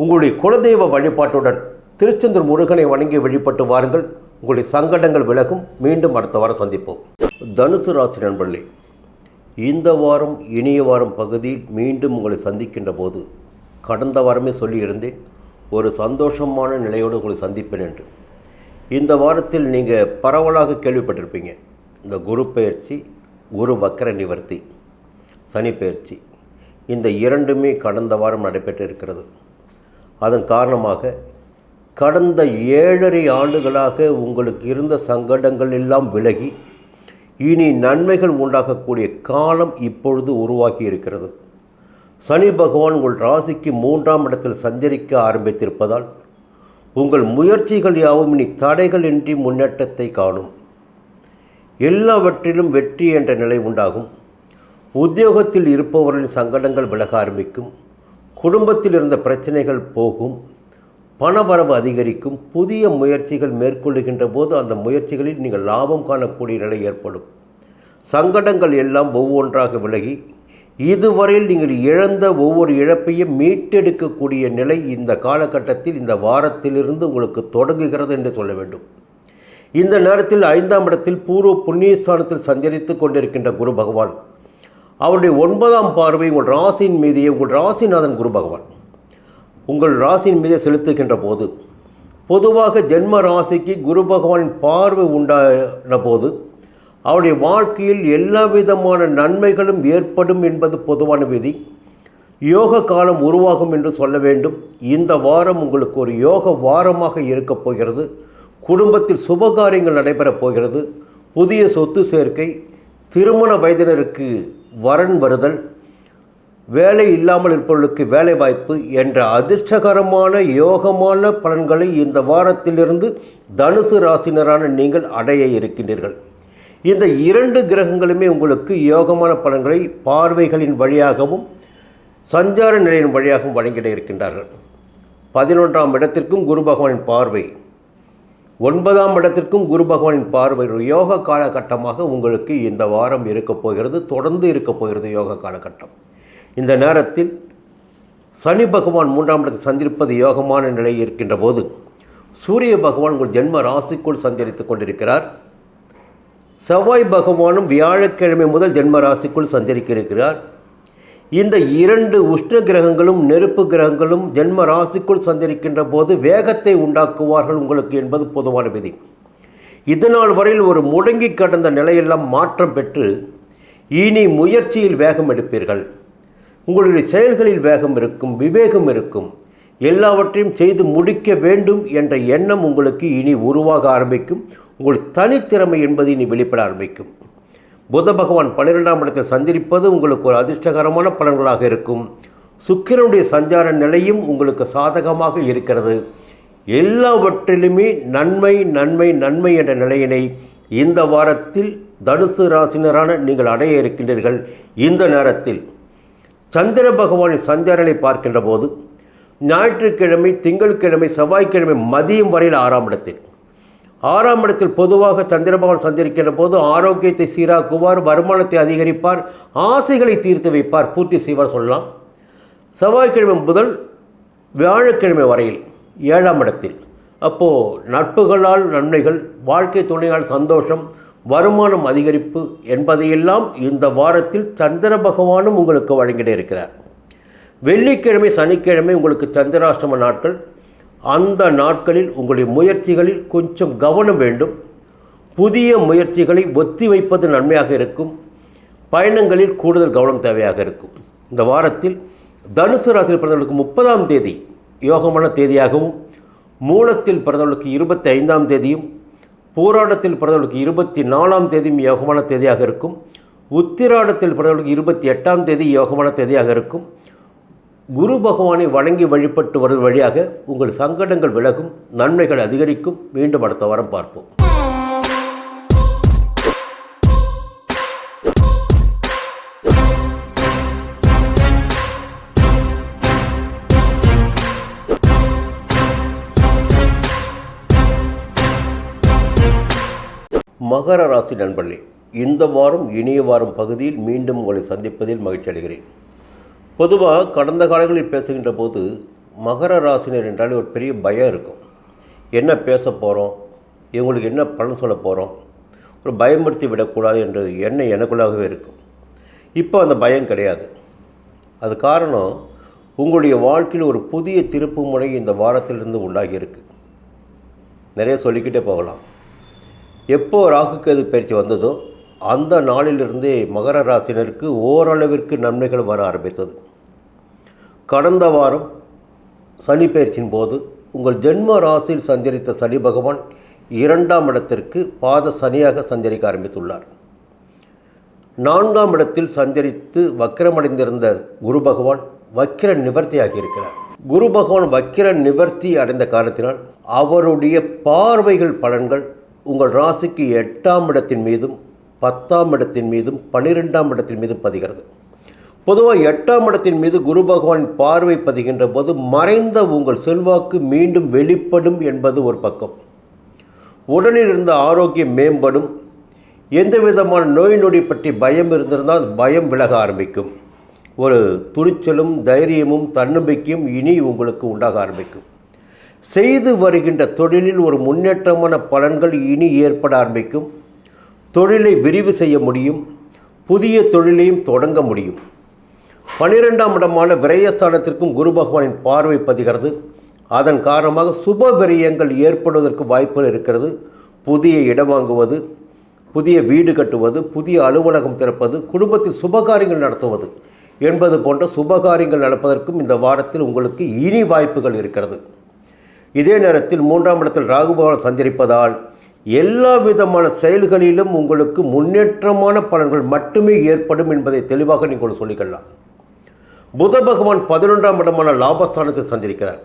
உங்களுடைய குலதெய்வ வழிபாட்டுடன் திருச்செந்தூர் முருகனை வணங்கி வழிபட்டு வாருங்கள். உங்களுடைய சங்கடங்கள் விலகும். மீண்டும் அடுத்த வாரம் சந்திப்போம். தனுசு ராசி நண்பர்களே, இந்த வாரம் இனிய வாரம் பகுதியில் மீண்டும் உங்களை சந்திக்கின்ற போது கடந்த வாரமே சொல்லியிருந்தேன் ஒரு சந்தோஷமான நிலையோடு உங்களை சந்திப்பேன் என்று. இந்த வாரத்தில் நீங்கள் பரவலாக கேள்விப்பட்டிருப்பீங்க. இந்த குரு பெயர்ச்சி, குரு வக்கர நிவர்த்தி, சனி பெயர்ச்சி, இந்த இரண்டுமே கடந்த வாரம் நடைபெற்றிருக்கிறது. அதன் காரணமாக கடந்த 7.5 ஆண்டுகளாக உங்களுக்கு இருந்த சங்கடங்கள் எல்லாம் விலகி இனி நன்மைகள் உண்டாகக்கூடிய காலம் இப்பொழுது உருவாக்கி இருக்கிறது. சனி பகவான் உங்கள் ராசிக்கு 3ஆம் இடத்தில் சஞ்சரிக்க ஆரம்பித்திருப்பதால் உங்கள் முயற்சிகள் யாவும் இனி தடைகள் இன்றி முன்னேற்றத்தை காணும். எல்லாவற்றிலும் வெற்றி என்ற நிலை உண்டாகும். உத்தியோகத்தில் இருப்பவர்களின் சங்கடங்கள் விலக ஆரம்பிக்கும். குடும்பத்தில் இருந்த பிரச்சனைகள் போகும். பணவரவு அதிகரிக்கும். புதிய முயற்சிகள் மேற்கொள்ளுகின்ற போது அந்த முயற்சிகளில் நீங்கள் லாபம் காணக்கூடிய நிலை ஏற்படும். சங்கடங்கள் எல்லாம் ஒவ்வொன்றாக விலகி இதுவரையில் நீங்கள் இழந்த ஒவ்வொரு இழப்பையும் மீட்டெடுக்கக்கூடிய நிலை இந்த காலகட்டத்தில், இந்த வாரத்திலிருந்து உங்களுக்கு தொடங்குகிறது என்று சொல்ல வேண்டும். இந்த நேரத்தில் 5ஆம் இடத்தில் பூர்வ புண்ணியஸ்தானத்தில் சஞ்சரித்து கொண்டிருக்கின்ற குரு பகவான் அவருடைய 9ஆம் பார்வை உங்கள் ராசியின் மீதே, உங்கள் ராசிநாதன் குரு பகவான் உங்கள் ராசியின் மீதே செலுத்துகின்ற போது, பொதுவாக ஜென்ம ராசிக்கு குரு பகவானின் பார்வை உண்டான போது அவருடைய வாழ்க்கையில் எல்லா விதமான நன்மைகளும் ஏற்படும் என்பது பொதுவான விதி. யோக காலம் உருவாகும் என்று சொல்ல வேண்டும். இந்த வாரம் உங்களுக்கு ஒரு யோக வாரமாக இருக்கப் போகிறது. குடும்பத்தில் சுபகாரியங்கள் நடைபெறப் போகிறது. புதிய சொத்து சேர்க்கை, திருமண வயதினருக்கு வரன் வருதல், வேலை இல்லாமல் இருப்பவர்களுக்கு வேலை வாய்ப்பு என்ற அதிர்ஷ்டகரமான யோகமான பலன்களை இந்த வாரத்திலிருந்து தனுசு ராசினரான நீங்கள் அடைய இருக்கின்றீர்கள். இந்த 2 கிரகங்களுமே உங்களுக்கு யோகமான பலன்களை பார்வைகளின் வழியாகவும் சஞ்சார நிலையின் வழியாகவும் வழங்கிட இருக்கின்றார்கள். 11ஆம் இடத்திற்கும் குரு பகவானின் பார்வை, 9ஆம் இடத்திற்கும் குரு பகவானின் பார்வை ஒரு யோக காலகட்டமாக உங்களுக்கு இந்த வாரம் இருக்கப் போகிறது. தொடர்ந்து இருக்கப் போகிறது யோக காலகட்டம். இந்த நேரத்தில் சனி பகவான் 3ஆம் இடத்தில் சந்திருப்பது யோகமான நிலை இருக்கின்ற போது, சூரிய பகவான் உங்கள் ஜென்ம ராசிக்குள் சஞ்சரித்து கொண்டிருக்கிறார். செவ்வாய் பகவானும் வியாழக்கிழமை முதல் ஜென்ம ராசிக்குள் சஞ்சரிக்க இருக்கிறார். இந்த 2 உஷ்ண கிரகங்களும் நெருப்பு கிரகங்களும் ஜென்ம ராசிக்குள் சஞ்சரிக்கின்ற போது வேகத்தை உண்டாக்குவார்கள் உங்களுக்கு என்பது பொதுவான விதி. இதனால் வரையில் ஒரு முடங்கி கடந்த நிலையெல்லாம் மாற்றம் பெற்று இனி முயற்சியில் வேகம் எடுப்பீர்கள். உங்களுடைய செயல்களில் வேகம் இருக்கும், விவேகம் இருக்கும். எல்லாவற்றையும் செய்து முடிக்க வேண்டும் என்ற எண்ணம் உங்களுக்கு இனி உருவாக ஆரம்பிக்கும். உங்கள் தனித்திறமை என்பது இனி வெளிப்பட ஆரம்பிக்கும். புத பகவான் 12ஆம் இடத்தை சஞ்சரிப்பது உங்களுக்கு ஒரு அதிர்ஷ்டகரமான பலன்களாக இருக்கும். சுக்கிரனுடைய சஞ்சார நிலையும் உங்களுக்கு சாதகமாக இருக்கிறது. எல்லாவற்றிலுமே நன்மை நன்மை நன்மை என்ற நிலையினை இந்த வாரத்தில் தனுசு ராசினரான நீங்கள் அடைய இருக்கின்றீர்கள். இந்த நேரத்தில் சந்திர பகவானின் சஞ்சாரங்களை பார்க்கின்ற போது ஞாயிற்றுக்கிழமை, திங்கட்கிழமை, செவ்வாய்க்கிழமை மதியம் வரையில் 6ஆம் இடத்தில், 6ஆம் இடத்தில் பொதுவாக சந்திர பகவான் சஞ்சரிக்கின்ற போது ஆரோக்கியத்தை சீராக்குவார், வருமானத்தை அதிகரிப்பார், ஆசைகளை தீர்த்து வைப்பார், பூர்த்தி செய்வார் சொல்லலாம். செவ்வாய்க்கிழமை முதல் வியாழக்கிழமை வரையில் 7ஆம் இடத்தில், அப்போது நட்புகளால் நன்மைகள், வாழ்க்கை துணையால் சந்தோஷம், வருமானம் அதிகரிப்பு என்பதையெல்லாம் இந்த வாரத்தில் சந்திர பகவானும் உங்களுக்கு வழங்கிட்டே இருக்கிறார். வெள்ளிக்கிழமை, சனிக்கிழமை உங்களுக்கு சந்திராஷ்டம நாட்கள். அந்த நாட்களில் உங்களுடைய முயற்சிகளில் கொஞ்சம் கவனம் வேண்டும். புதிய முயற்சிகளை ஒத்தி வைப்பது நன்மையாக இருக்கும். பயணங்களில் கூடுதல் கவனம் தேவையாக இருக்கும். இந்த வாரத்தில் தனுசு ராசியில் பிறந்தவர்களுக்கு 30ஆம் தேதி யோகமான தேதியாகவும், மூலத்தில் பிறந்தவர்களுக்கு 25ஆம் தேதியும், பூராடத்தில் பிறந்தவர்களுக்கு 24ஆம் தேதியும் யோகமான தேதியாக இருக்கும். உத்திராடத்தில் பிறந்தவர்களுக்கு 28ஆம் தேதி யோகமான தேதியாக இருக்கும். குரு பகவானை வணங்கி வழிபட்டு வருவது வழியாக உங்கள் சங்கடங்கள் விலகும், நன்மைகள் அதிகரிக்கும். மீண்டும் அடுத்த வாரம் பார்ப்போம். மகர ராசி நண்பர்களே, இந்த வாரம் இனிய வாரம் பகுதியில் மீண்டும் உங்களை சந்திப்பதில் மகிழ்ச்சி அடைகிறேன். பொதுவாக கடந்த காலங்களில் பேசுகின்ற போது மகர ராசினர் என்றாலே ஒரு பெரிய பயம் இருக்கும். என்ன பேச போகிறோம், இவங்களுக்கு என்ன பலன் சொல்ல போகிறோம், ஒரு பயமுறுத்தி விடக்கூடாது என்ற எண்ணம் எனக்குள்ளாகவே இருக்கும். இப்போ அந்த பயம் கிடையாது. அது காரணம், உங்களுடைய வாழ்க்கையில் ஒரு புதிய திருப்பு முறை இந்த வாரத்திலிருந்து உண்டாகியிருக்கு. நிறைய சொல்லிக்கிட்டே போகலாம். எப்போ ராகு கேது பயிற்சி வந்ததோ அந்த நாளிலிருந்தே மகர ராசினருக்கு ஓரளவிற்கு நன்மைகள் வர ஆரம்பித்தது. கடந்த வாரம் சனி பயிற்சியின் போது உங்கள் ஜென்ம ராசியில் சஞ்சரித்த சனி பகவான் 2ஆம் இடத்திற்கு பாத சனியாக சஞ்சரிக்க ஆரம்பித்துள்ளார். 4ஆம் இடத்தில் சஞ்சரித்து வக்கிரமடைந்திருந்த குரு பகவான் வக்கிர நிவர்த்தியாகி இருக்கிறார். குரு பகவான் வக்கிர நிவர்த்தி அடைந்த காரணத்தினால் அவருடைய பார்வைகள் பலன்கள் உங்கள் ராசிக்கு 8ஆம் இடத்தின் மீதும் 10ஆம் இடத்தின் மீதும் 12ஆம் இடத்தின் மீதும் பதிகிறது. பொதுவாக 8ஆம் இடத்தின் மீது குரு பகவானின் பார்வை பதிகின்ற போது மறைந்த உங்கள் செல்வாக்கு மீண்டும் வெளிப்படும் என்பது ஒரு பக்கம். உடலில் இருந்த ஆரோக்கியம் மேம்படும். எந்த விதமான நோய் நொடி பற்றி பயம் இருந்திருந்தால் பயம் விலக ஆரம்பிக்கும். ஒரு துணிச்சலும் தைரியமும் தன்னம்பிக்கையும் இனி உங்களுக்கு உண்டாக ஆரம்பிக்கும். செய்து வருகின்ற தொழிலில் ஒரு முன்னேற்றமான பலன்கள் இனி ஏற்பட ஆரம்பிக்கும். தொழிலை விரிவு செய்ய முடியும். புதிய தொழிலையும் தொடங்க முடியும். 12ஆம் இடமான விரயஸ்தானத்திற்கும் குரு பகவானின் பார்வை பதிகிறது. அதன் காரணமாக சுப விரயங்கள் ஏற்படுவதற்கு வாய்ப்புகள் இருக்கிறது. புதிய இடம் வாங்குவது, புதிய வீடு கட்டுவது, புதிய அலுவலகம் திறப்பது, குடும்பத்தில் சுபகாரியங்கள் நடத்துவது என்பது போன்ற சுபகாரியங்கள் நடப்பதற்கும் இந்த வாரத்தில் உங்களுக்கு இனி வாய்ப்புகள் இருக்கிறது. இதே நேரத்தில் 3ஆம் இடத்தில் ராகு பகவான் சஞ்சரிப்பதால் எல்லா விதமான செயல்களிலும் உங்களுக்கு முன்னேற்றமான பலன்கள் மட்டுமே ஏற்படும் என்பதை தெளிவாக நீங்கள் சொல்லிக்கலாம். புத பகவான் 11ஆம் இடமான லாபஸ்தானத்தில் சஞ்சரிக்கிறார்.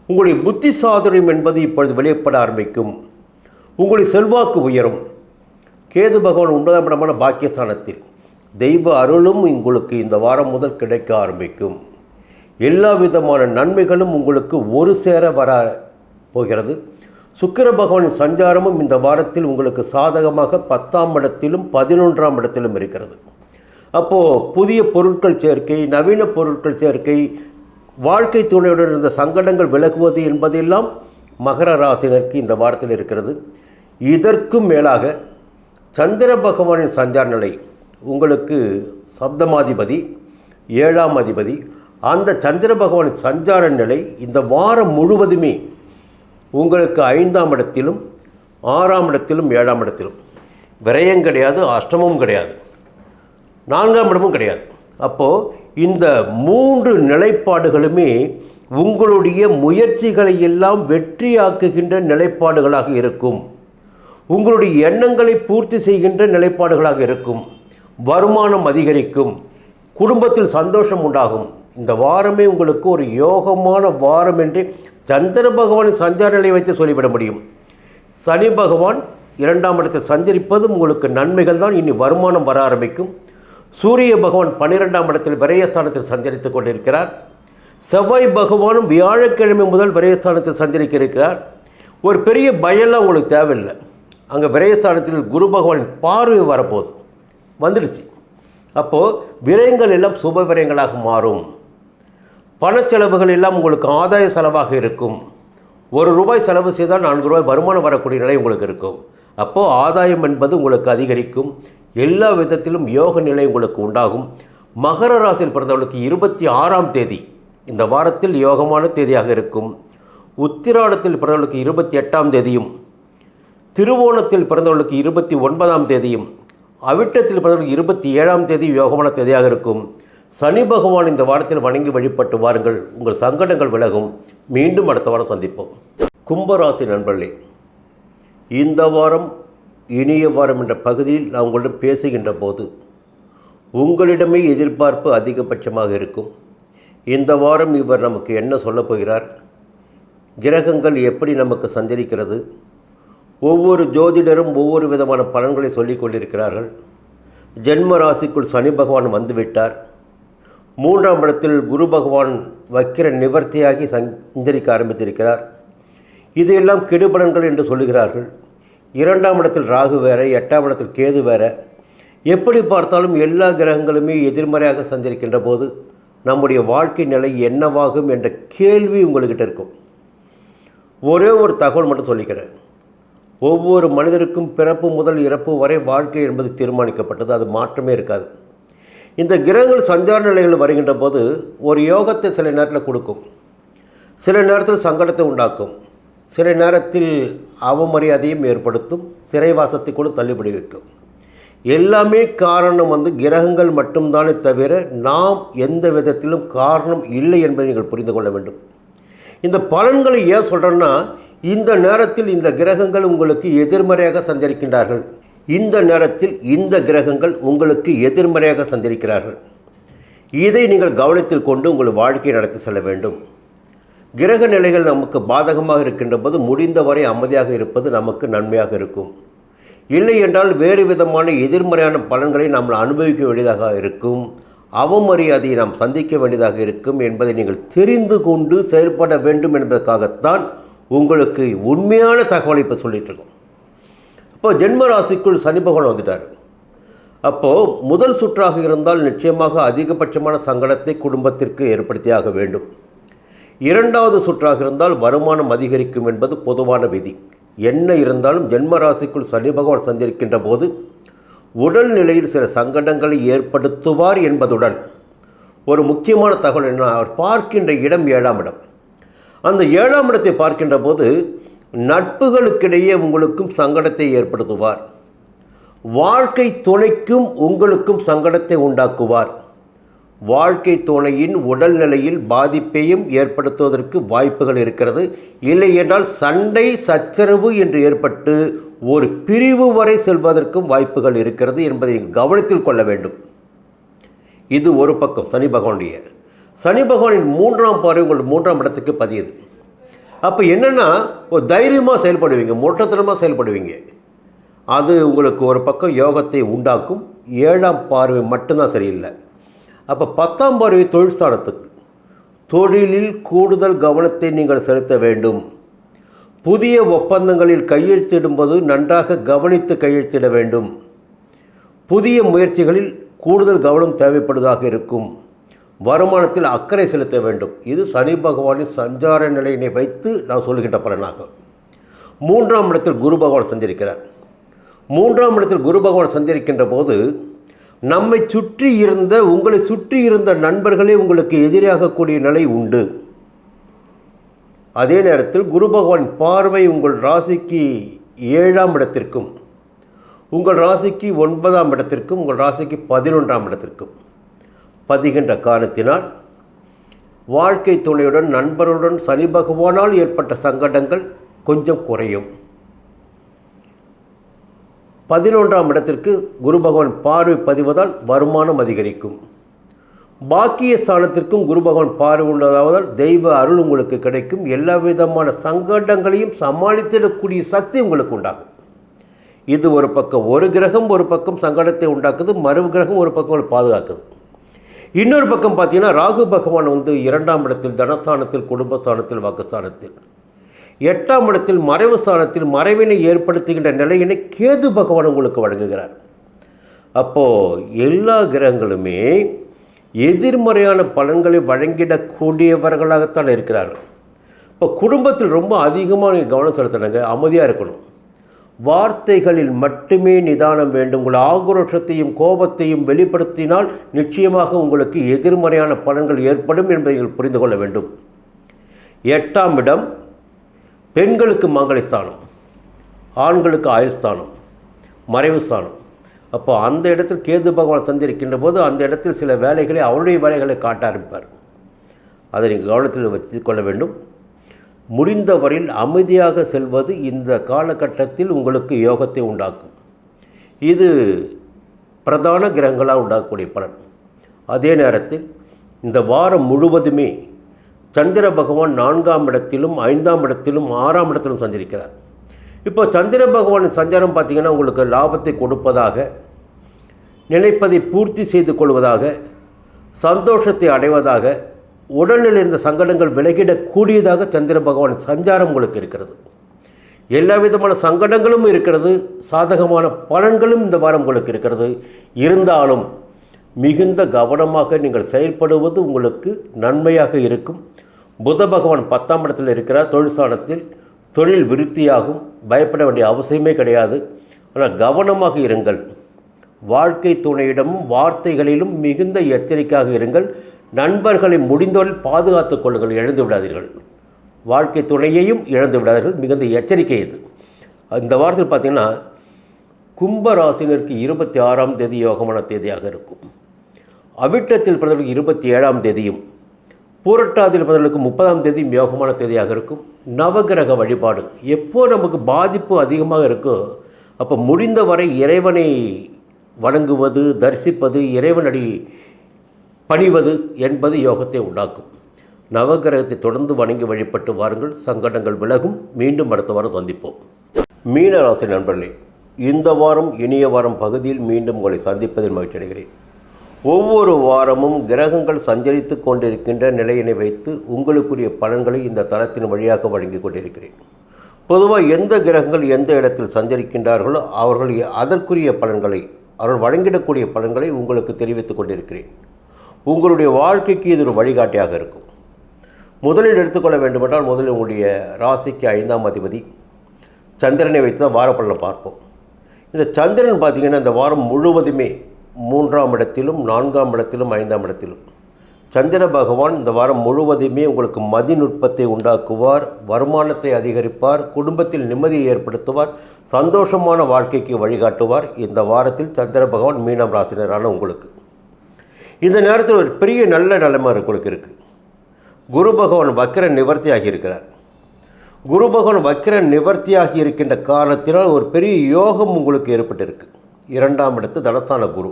உங்களுடைய புத்தி சாதுரியம் என்பது இப்பொழுது வெளிப்பட ஆரம்பிக்கும். உங்களுடைய செல்வாக்கு உயரும். கேது பகவான் 9ஆம் இடமான பாக்கியஸ்தானத்தில் தெய்வ அருளும் உங்களுக்கு இந்த வாரம் முதல் கிடைக்க ஆரம்பிக்கும். எல்லா விதமான நன்மைகளும் உங்களுக்கு ஒரு சேர வர போகிறது. சுக்கிர பகவானின் சஞ்சாரமும் இந்த வாரத்தில் உங்களுக்கு சாதகமாக 10ஆம் இடத்திலும் 11ஆம் இடத்திலும் இருக்கிறது. அப்போது புதிய பொருட்கள் சேர்க்கை, நவீன பொருட்கள் சேர்க்கை, வாழ்க்கை துணையுடன் இருந்த சங்கடங்கள் விலகுவது என்பதெல்லாம் மகர ராசினருக்கு இந்த வாரத்தில் இருக்கிறது. இதற்கும் மேலாக சந்திர பகவானின் சஞ்சார நிலை உங்களுக்கு சப்தமாதிபதி, 7ஆம் அதிபதி, அந்த சந்திர பகவானின் சஞ்சார நிலை இந்த வாரம் முழுவதுமே உங்களுக்கு 5ஆம் இடத்திலும் 6ஆம் இடத்திலும் 7ஆம் இடத்திலும் விரயம் கிடையாது, அஷ்டமும் கிடையாது, 4ஆம் இடமும் கிடையாது. அப்போது இந்த 3 நிலைப்பாடுகளுமே உங்களுடைய முயற்சிகளை எல்லாம் வெற்றியாக்குகின்ற நிலைப்பாடுகளாக இருக்கும். உங்களுடைய எண்ணங்களை பூர்த்தி செய்கின்ற நிலைப்பாடுகளாக இருக்கும். வருமானம் அதிகரிக்கும். குடும்பத்தில் சந்தோஷம் உண்டாகும். இந்த வாரமே உங்களுக்கு ஒரு யோகமான வாரம் என்று சந்திர பகவானின் சஞ்சார நிலை வைத்து சொல்லிவிட முடியும். சனி பகவான் 2ஆம் இடத்தில் சஞ்சரிப்பதும் உங்களுக்கு நன்மைகள் தான். இனி வருமானம் வர ஆரம்பிக்கும். சூரிய பகவான் 12ஆம் இடத்தில் விரயஸ்தானத்தில் சஞ்சரித்து கொண்டிருக்கிறார். செவ்வாய் பகவானும் வியாழக்கிழமை முதல் விரயஸ்தானத்தில் சஞ்சரிக்க இருக்கிறார். ஒரு பெரிய பயம்லாம் உங்களுக்கு தேவையில்லை. அங்கே விரயஸ்தானத்தில் குரு பகவானின் பார்வை வரப்போகுது, வந்துடுச்சு. அப்போது விரயங்கள் எல்லாம் சுப விரயங்களாக மாறும். பணச்செலவுகள் எல்லாம் உங்களுக்கு ஆதாய செலவாக இருக்கும். ₹1 செலவு செய்தால் ₹4 வருமானம் வரக்கூடிய நிலை உங்களுக்கு இருக்கும். அப்போது ஆதாயம் என்பது உங்களுக்கு அதிகரிக்கும். எல்லா விதத்திலும் யோக நிலை உங்களுக்கு உண்டாகும். மகர ராசியில் பிறந்தவர்களுக்கு 26ஆம் தேதி இந்த வாரத்தில் யோகமான தேதியாக இருக்கும். உத்திராடத்தில் பிறந்தவர்களுக்கு 28ஆம் தேதியும், திருவோணத்தில் பிறந்தவர்களுக்கு 29ஆம் தேதியும், அவிட்டத்தில் பிறந்தவர்களுக்கு 27ஆம் தேதி யோகமான தேதியாக இருக்கும். சனி பகவான் இந்த வாரத்தில் வணங்கி வழிபட்டு வாருங்கள். உங்கள் சங்கடங்கள் விலகும். மீண்டும் அடுத்த வாரம் சந்திப்போம். கும்பராசி நண்பர்களே, இந்த வாரம் இனிய வாரம் என்ற பகுதியில் நான் உங்களிடம் பேசுகின்ற போது உங்களிடமே எதிர்பார்ப்பு அதிகபட்சமாக இருக்கும். இந்த வாரம் இவர் நமக்கு என்ன சொல்லப் போகிறார், கிரகங்கள் எப்படி நமக்கு சஞ்சரிக்கிறது, ஒவ்வொரு ஜோதிடரும் ஒவ்வொரு விதமான பலன்களை சொல்லிக் கொண்டிருக்கிறார்கள். ஜென்ம ராசிக்குள் சனி பகவான் வந்துவிட்டார். 3ஆம் இடத்தில் குரு பகவான் வக்கிர நிவர்த்தியாகி சஞ்சரிக்க ஆரம்பித்திருக்கிறார். இதையெல்லாம் கெடுபலன்கள் என்று சொல்லுகிறார்கள். 2ஆம் இடத்தில் ராகு வேற, 8ஆம் இடத்தில் கேது வேற. எப்படி பார்த்தாலும் எல்லா கிரகங்களுமே எதிர்மறையாக சஞ்சரிக்கின்ற போது நம்முடைய வாழ்க்கை நிலை என்னவாகும் என்ற கேள்வி உங்கள்கிட்ட இருக்கும். ஒரே ஒரு தகவல் மட்டும் சொல்லிக்கிறேன். ஒவ்வொரு மனிதருக்கும் பிறப்பு முதல் இறப்பு வரை வாழ்க்கை என்பது தீர்மானிக்கப்பட்டது. அது மாற்றமே இருக்காது. இந்த கிரகங்கள் சஞ்சார நிலைகள் வருகின்ற போது ஒரு யோகத்தை சில நேரத்தில் கொடுக்கும், சில நேரத்தில் சங்கடத்தை உண்டாக்கும், சில நேரத்தில் அவமரியாதையும் ஏற்படுத்தும், சிறைவாசத்தை கூட தள்ளுபடி வைக்கும். எல்லாமே காரணம் கிரகங்கள் மட்டும்தானே தவிர நாம் எந்த விதத்திலும் காரணம் இல்லை என்பதை நீங்கள் புரிந்து கொள்ள வேண்டும். இந்த பலன்களை ஏன் சொல்கிறேன்னா, இந்த நேரத்தில் இந்த கிரகங்கள் உங்களுக்கு எதிர்மறையாக சஞ்சரிக்கின்றார்கள். இந்த நேரத்தில் இந்த கிரகங்கள் உங்களுக்கு எதிர்மறையாக சஞ்சரிக்கிறார்கள். இதை நீங்கள் கவனத்தில் கொண்டு உங்கள் வாழ்க்கையை நடத்தி செல்ல வேண்டும். கிரக நிலைகள் நமக்கு பாதகமாக இருக்கின்ற போது முடிந்தவரை அமைதியாக இருப்பது நமக்கு நன்மையாக இருக்கும். இல்லை என்றால் வேறு விதமான எதிர்மறையான பலன்களை நாம் அனுபவிக்க வேண்டியதாக இருக்கும், அவமரியாதையை நாம் சந்திக்க வேண்டியதாக இருக்கும் என்பதை நீங்கள் தெரிந்து கொண்டு செயல்பட வேண்டும் என்பதற்காகத்தான் உங்களுக்கு உண்மையான தகவலை இப்போ சொல்லிகிட்டு இருக்கோம். அப்போது ஜென்ம ராசிக்குள் சனி பகவான் வந்துட்டார். அப்போது முதல் சுற்றாக இருந்தால் நிச்சயமாக அதிகபட்சமான சங்கடத்தை குடும்பத்திற்கு ஏற்படுத்தியாக வேண்டும். 2வது சுற்றாக இருந்தால் வருமானம் அதிகரிக்கும் என்பது பொதுவான விதி. என்ன இருந்தாலும் ஜென்ம ராசிக்குள் சனி பகவான் சஞ்சரிக்கின்ற போது உடல் நிலையில் சில சங்கடங்களை ஏற்படுத்துவார் என்பதுடன் ஒரு முக்கியமான தகவல் என்ன, அவர் பார்க்கின்ற இடம் 7ஆம் இடம். அந்த 7ஆம் இடத்தை பார்க்கின்ற போது நட்புகளுக்கிடையே உங்களுக்கும் சங்கடத்தை ஏற்படுத்துவார். வாழ்க்கை துணைக்கும் உங்களுக்கும் சங்கடத்தை உண்டாக்குவார். வாழ்க்கை துணையின் உடல்நிலையில் பாதிப்பையும் ஏற்படுத்துவதற்கு வாய்ப்புகள் இருக்கிறது. இல்லை என்றால் சண்டை சச்சரவு என்று ஏற்பட்டு ஒரு பிரிவு வரை செல்வதற்கும் வாய்ப்புகள் இருக்கிறது என்பதை கவனத்தில் கொள்ள வேண்டும். இது ஒரு பக்கம் சனி பகவானுடைய. சனி பகவானின் 3ஆம் பார்வை உங்கள் 3ஆம் இடத்துக்கு பதியுது. அப்போ என்னென்னா, ஒரு தைரியமாக செயல்படுவீங்க, மொட்டத்தனமாக செயல்படுவீங்க. அது உங்களுக்கு ஒரு பக்கம் யோகத்தை உண்டாக்கும். 7ஆம் பார்வை மட்டும்தான் சரியில்லை. அப்போ 10ஆம் பார்வை தொழில் ஸ்தானத்துக்கு. தொழிலில் கூடுதல் கவனத்தை நீங்கள் செலுத்த வேண்டும். புதிய ஒப்பந்தங்களில் கையெழுத்திடும்போது நன்றாக கவனித்து கையெழுத்திட வேண்டும். புதிய முயற்சிகளில் கூடுதல் கவனம் தேவைப்படுவதாக இருக்கும். வருமானத்தில் அக்கறை செலுத்த வேண்டும். இது சனி பகவானின் சஞ்சார நிலையினை வைத்து நான் சொல்கின்ற பலனாகும். 3ஆம் இடத்தில் குரு பகவான் சஞ்சரிக்கிறார். 3ஆம் இடத்தில் குரு பகவான் சஞ்சரிக்கின்ற போது நம்மை சுற்றி இருந்த உங்களை சுற்றி இருந்த நண்பர்களே உங்களுக்கு எதிராகக்கூடிய நிலை உண்டு. அதே நேரத்தில் குரு பகவான் பார்வை உங்கள் ராசிக்கு 7ஆம் இடத்திற்கும், உங்கள் ராசிக்கு 9ஆம் இடத்திற்கும், உங்கள் ராசிக்கு 11ஆம் இடத்திற்கும் பதிகின்ற காரணத்தினால் வாழ்க்கை துணையுடன் நண்பருடன் சனி பகவானால் ஏற்பட்ட சங்கடங்கள் கொஞ்சம் குறையும். 11ஆம் இடத்திற்கு குரு பகவான் பார்வை பதிவதால் வருமானம் அதிகரிக்கும். பாக்கிய ஸ்தானத்திற்கும் குரு பகவான் பார்வை உள்ளதாவதால் தெய்வ அருள் உங்களுக்கு கிடைக்கும். எல்லா விதமான சங்கடங்களையும் சமாளித்திடக்கூடிய சக்தி உங்களுக்கு உண்டாகும். இது ஒரு பக்கம். ஒரு கிரகம் ஒரு பக்கம் சங்கடத்தை உண்டாக்குது, மறு கிரகம் ஒரு பக்கம் பாதுகாக்குது. இன்னொரு பக்கம் பார்த்தீங்கன்னா ராகு பகவான் வந்து 2ஆம் இடத்தில், தனஸ்தானத்தில், குடும்பஸ்தானத்தில், வாக்குஸ்தானத்தில், 8ஆம் இடத்தில் மறைவு ஸ்தானத்தில் மறைவினை ஏற்படுத்துகின்ற நிலையினை கேது பகவான் உங்களுக்கு வழங்குகிறார். அப்போது எல்லா கிரகங்களுமே எதிர்மறையான பலன்களை வழங்கிடக்கூடியவர்களாகத்தான் இருக்கிறார்கள். இப்போ குடும்பத்தில் ரொம்ப அதிகமாக கவனம் செலுத்தணுங்க. அமைதியாக இருக்கணும். வார்த்தைகளில் மட்டுமே நிதானம் வேண்டும். உங்கள் ஆக்ரோஷத்தையும் கோபத்தையும் வெளிப்படுத்தினால் நிச்சயமாக உங்களுக்கு எதிர்மறையான பலன்கள் ஏற்படும் என்பதை நீங்கள் புரிந்து கொள்ள வேண்டும். 8ஆம் இடம் பெண்களுக்கு மாங்கல்ய ஸ்தானம், ஆண்களுக்கு ஆயுள் ஸ்தானம், மறைவு ஸ்தானம். அப்போ அந்த இடத்தில் கேது பகவான் சந்திருக்கின்ற போது அந்த இடத்தில் சில வேலைகளை அவருடைய வேலைகளை காட்ட ஆரம்பிப்பார். அதை நீங்கள் கவனத்தில் வச்சு கொள்ள வேண்டும். முடிந்தவரையில் அமைதியாக செல்வது இந்த காலகட்டத்தில் உங்களுக்கு யோகத்தை உண்டாக்கும். இது பிரதான கிரகங்களால் உண்டாக்கக்கூடிய பலன். அதே நேரத்தில் இந்த வாரம் முழுவதுமே சந்திர பகவான் 4ஆம் இடத்திலும் 5ஆம் இடத்திலும் 6ஆம் இடத்திலும் சஞ்சரிக்கிறார். இப்போ சந்திர பகவானின் சஞ்சாரம் பார்த்திங்கன்னா உங்களுக்கு லாபத்தை கொடுப்பதாக, நினைப்பதை பூர்த்தி செய்து கொள்வதாக, சந்தோஷத்தை அடைவதாக, உடல்நிலை இருந்த சங்கடங்கள் விலகிடக்கூடியதாக சந்திர பகவான் சஞ்சாரம் உங்களுக்கு இருக்கிறது. எல்லா விதமான சங்கடங்களும் இருக்கிறது, சாதகமான பலன்களும் இந்த வாரம் உங்களுக்கு இருக்கிறது. இருந்தாலும் மிகுந்த கவனமாக நீங்கள் செயல்படுவது உங்களுக்கு நன்மையாக இருக்கும். புத பகவான் 10ஆம் இடத்தில் இருக்கிறார். தொழில் ஸ்தானத்தில் தொழில் விருத்தியாகும். பயப்பட வேண்டிய அவசியமே கிடையாது. ஆனால் கவனமாக இருங்கள். வாழ்க்கை துணையிடமும் வார்த்தைகளிலும் மிகுந்த எச்சரிக்கையாக இருங்கள். நண்பர்களை முடிந்தவரை பாதுகாத்துக் கொள்ளுங்கள், இழந்து விடாதீர்கள். வாழ்க்கை துணையையும் இழந்து விடாதீர்கள். மிகுந்த எச்சரிக்கை இது. இந்த வாரத்தில் பார்த்திங்கன்னா கும்பராசினருக்கு 26ஆம் தேதி யோகமான தேதியாக இருக்கும். அவிட்டத்தில் பிறந்தவர்களுக்கு 27ஆம் தேதியும், பூரட்டாதியில் பிறந்தவர்களுக்கு 30ஆம் தேதியும் யோகமான தேதியாக இருக்கும். நவகிரக வழிபாடு எப்போ நமக்கு பாதிப்பு அதிகமாக இருக்கோ அப்போ முடிந்தவரை இறைவனை வணங்குவது, தரிசிப்பது, இறைவனடி பணிவது என்பது யோகத்தை உண்டாக்கும். நவகிரகத்தை தொடர்ந்து வணங்கி வழிபட்டு வாருங்கள். சங்கடங்கள் விலகும். மீண்டும் அடுத்த வாரம் சந்திப்போம். மீன ராசி நண்பர்களே, இந்த வாரம் இனிய வாரம் பகுதியில் மீண்டும் உங்களை சந்திப்பதில் மகிழ்ச்சி அடைகிறேன். ஒவ்வொரு வாரமும் கிரகங்கள் சஞ்சரித்து கொண்டிருக்கின்ற நிலையினை வைத்து உங்களுக்குரிய பலன்களை இந்த தளத்தின் வழியாக வழங்கி கொண்டிருக்கிறேன். பொதுவாக எந்த கிரகங்கள் எந்த இடத்தில் சஞ்சரிக்கின்றார்களோ அவர்கள் அதற்குரிய பலன்களை, அவர்கள் வழங்கிடக்கூடிய பலன்களை உங்களுக்கு தெரிவித்துக் கொண்டிருக்கிறேன். உங்களுடைய வாழ்க்கைக்கு இது ஒரு வழிகாட்டியாக இருக்கும். முதலில் எடுத்துக்கொள்ள வேண்டுமென்றால் முதலில் உங்களுடைய ராசிக்கு 5ஆம் அதிபதி சந்திரனை வைத்து தான் வார பலனை பார்ப்போம். இந்த சந்திரன் பார்த்திங்கன்னா இந்த வாரம் முழுவதுமே 3ஆம் இடத்திலும் 4ஆம் இடத்திலும் 5ஆம் இடத்திலும் சந்திர பகவான் இந்த வாரம் முழுவதுமே உங்களுக்கு மதிநுட்பத்தை உண்டாக்குவார், வருமானத்தை அதிகரிப்பார், குடும்பத்தில் நிம்மதியை ஏற்படுத்துவார், சந்தோஷமான வாழ்க்கைக்கு வழிகாட்டுவார். இந்த வாரத்தில் சந்திர பகவான் மீனம் ராசினரான உங்களுக்கு இந்த நேரத்தில் ஒரு பெரிய நல்ல நிலைமை உங்களுக்கு இருக்குது. குரு பகவான் வக்கிர நிவர்த்தியாகி இருக்கிறார். குரு பகவான் வக்கிர நிவர்த்தியாகி இருக்கின்ற காரணத்தினால் ஒரு பெரிய யோகம் உங்களுக்கு ஏற்பட்டிருக்கு. 2ஆம் இடத்து தனஸ்தான குரு.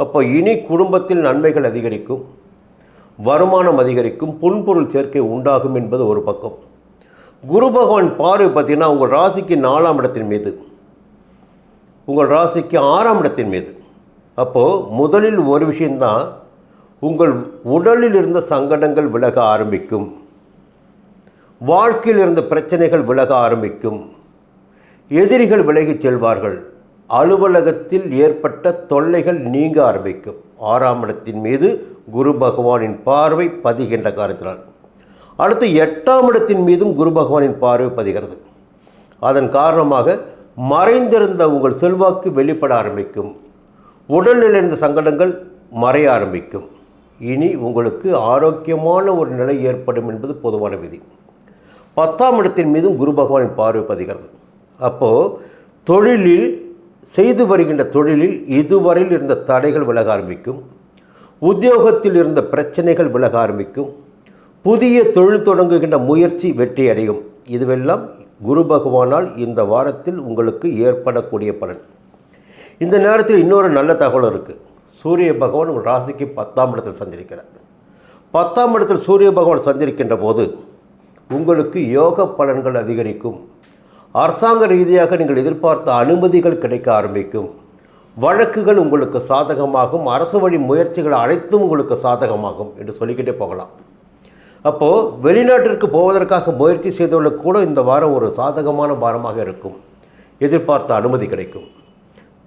அப்போ இனி குடும்பத்தில் நன்மைகள் அதிகரிக்கும், வருமானம் அதிகரிக்கும், புன்பொருள் சேர்க்கை உண்டாகும் என்பது ஒரு பக்கம். குரு பகவான் பார்வை பார்த்திங்கன்னா உங்கள் ராசிக்கு 4ஆம் இடத்தின் மீது, உங்கள் ராசிக்கு 6ஆம் இடத்தின் மீது. அப்போது முதலில் ஒரு விஷயந்தான், உங்கள் உடலில் இருந்த சங்கடங்கள் விலக ஆரம்பிக்கும், வாழ்க்கையில் இருந்த பிரச்சனைகள் விலக ஆரம்பிக்கும், எதிரிகள் விலகிச் செல்வார்கள், அலுவலகத்தில் ஏற்பட்ட தொல்லைகள் நீங்க ஆரம்பிக்கும். 6ஆம் இடத்தின் மீது குரு பகவானின் பார்வை பதிகின்ற காரணத்தினால் அடுத்து 8ஆம் இடத்தின் மீதும் குரு பகவானின் பார்வை பதிகிறது. அதன் காரணமாக மறைந்திருந்த உங்கள் செல்வாக்கு வெளிப்பட ஆரம்பிக்கும், உடல்நிலை இருந்த சங்கடங்கள் மறைய ஆரம்பிக்கும். இனி உங்களுக்கு ஆரோக்கியமான ஒரு நிலை ஏற்படும் என்பது பொதுவான விதி. 10ஆம் இடத்தின் மீதும் குரு பகவானின் பார்வை பதிகிறது. அப்போது தொழிலில் செய்து வருகின்ற தொழிலில் இதுவரையில் இருந்த தடைகள் விலக ஆரம்பிக்கும், உத்தியோகத்தில் இருந்த பிரச்சனைகள் விலக ஆரம்பிக்கும், புதிய தொழில் தொடங்குகின்ற முயற்சி வெற்றி அடையும். இதுவெல்லாம் குரு பகவானால் இந்த வாரத்தில் உங்களுக்கு ஏற்படக்கூடிய பலன். இந்த நேரத்தில் இன்னொரு நல்ல தகவல் இருக்குது. சூரிய பகவான் உங்கள் ராசிக்கு 10ஆம் இடத்தில் சஞ்சரிக்கிறார். 10ஆம் இடத்தில் சூரிய பகவான் சஞ்சரிக்கின்ற போது உங்களுக்கு யோக பலன்கள் அதிகரிக்கும், அரசாங்க ரீதியாக நீங்கள் எதிர்பார்த்த அனுமதிகள் கிடைக்க ஆரம்பிக்கும். வழக்குகள் உங்களுக்கு சாதகமாகும். அரசு வழி முயற்சிகள் அனைத்தும் உங்களுக்கு சாதகமாகும் என்று சொல்லிக்கிட்டே போகலாம். அப்போது வெளிநாட்டிற்கு போவதற்காக முயற்சி செய்தவர்களுக்கு கூட இந்த வாரம் ஒரு சாதகமான வாரமாக இருக்கும். எதிர்பார்த்த அனுமதி கிடைக்கும்.